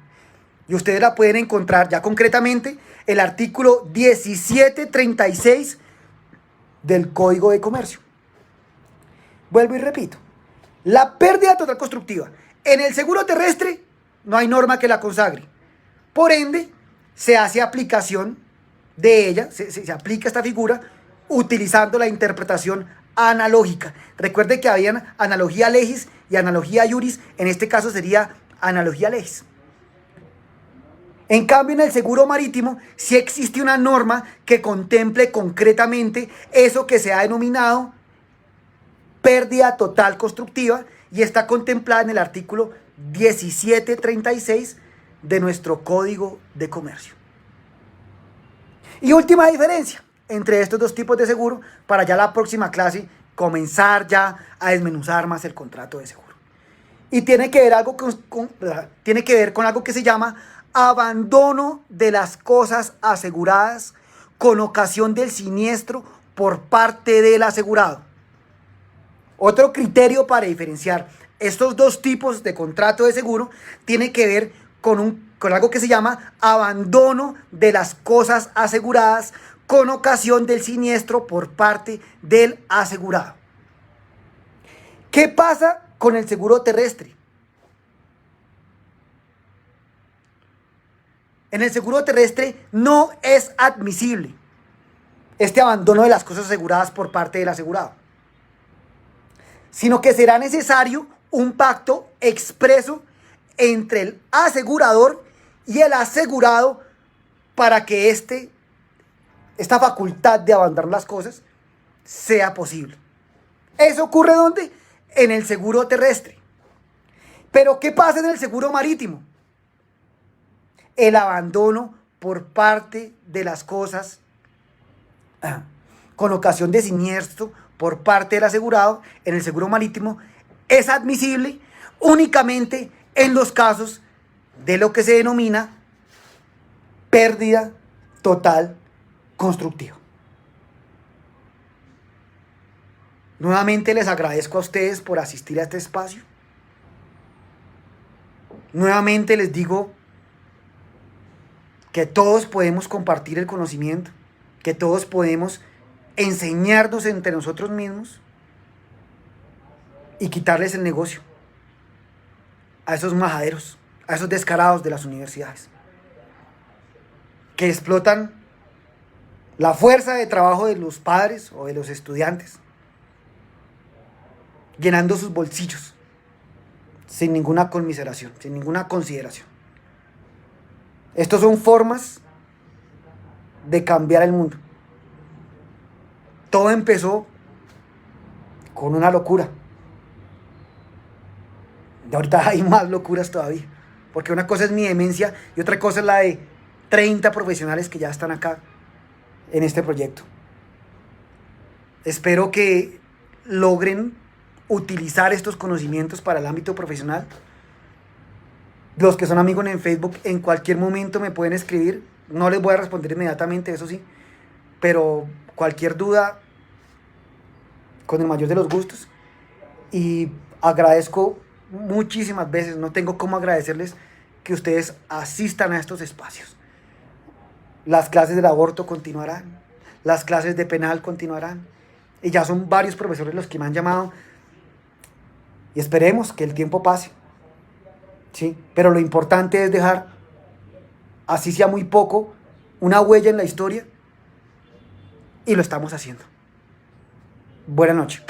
Y ustedes la pueden encontrar ya concretamente el artículo 1736 del Código de Comercio. Vuelvo y repito. La pérdida total constructiva. En el seguro terrestre no hay norma que la consagre. Por ende, se hace aplicación de ella, se aplica esta figura utilizando la interpretación analógica. Recuerde que habían analogía legis y analogía juris. En este caso sería analogía legis. En cambio, en el seguro marítimo sí existe una norma que contemple concretamente eso que se ha denominado pérdida total constructiva y está contemplada en el artículo 1736 de nuestro Código de Comercio. Y última diferencia entre estos dos tipos de seguro para ya la próxima clase comenzar ya a desmenuzar más el contrato de seguro. Y tiene que ver, tiene que ver con algo que se llama abandono de las cosas aseguradas con ocasión del siniestro por parte del asegurado. Otro criterio para diferenciar estos dos tipos de contrato de seguro tiene que ver con algo que se llama abandono de las cosas aseguradas con ocasión del siniestro por parte del asegurado. ¿Qué pasa con el seguro terrestre? En el seguro terrestre no es admisible este abandono de las cosas aseguradas por parte del asegurado, sino que será necesario un pacto expreso entre el asegurador y el asegurado para que esta facultad de abandonar las cosas sea posible. ¿Eso ocurre dónde? En el seguro terrestre. Pero ¿qué pasa en el seguro marítimo? El abandono por parte de las cosas con ocasión de siniestro por parte del asegurado en el seguro marítimo es admisible únicamente en los casos de lo que se denomina pérdida total constructiva. Nuevamente les agradezco a ustedes por asistir a este espacio. Nuevamente les digo que todos podemos compartir el conocimiento, que todos podemos enseñarnos entre nosotros mismos. y quitarles el negocio a esos majaderos, a esos descarados de las universidades, que explotan la fuerza de trabajo de los padres o de los estudiantes, llenando sus bolsillos, sin ninguna conmiseración, sin ninguna consideración. Estas son formas de cambiar el mundo. Todo empezó con una locura. Y ahorita hay más locuras todavía. Porque una cosa es mi demencia y otra cosa es la de 30 profesionales que ya están acá en este proyecto. Espero que logren utilizar estos conocimientos para el ámbito profesional. Los que son amigos en Facebook, en cualquier momento me pueden escribir. No les voy a responder inmediatamente, eso sí. Pero cualquier duda, con el mayor de los gustos. Y agradezco muchísimas veces, no tengo cómo agradecerles que ustedes asistan a estos espacios. Las clases del aborto continuarán, las clases de penal continuarán, y ya son varios profesores los que me han llamado, y esperemos que el tiempo pase, ¿sí? Pero lo importante es dejar, así sea muy poco, una huella en la historia, y lo estamos haciendo. Buenas noches.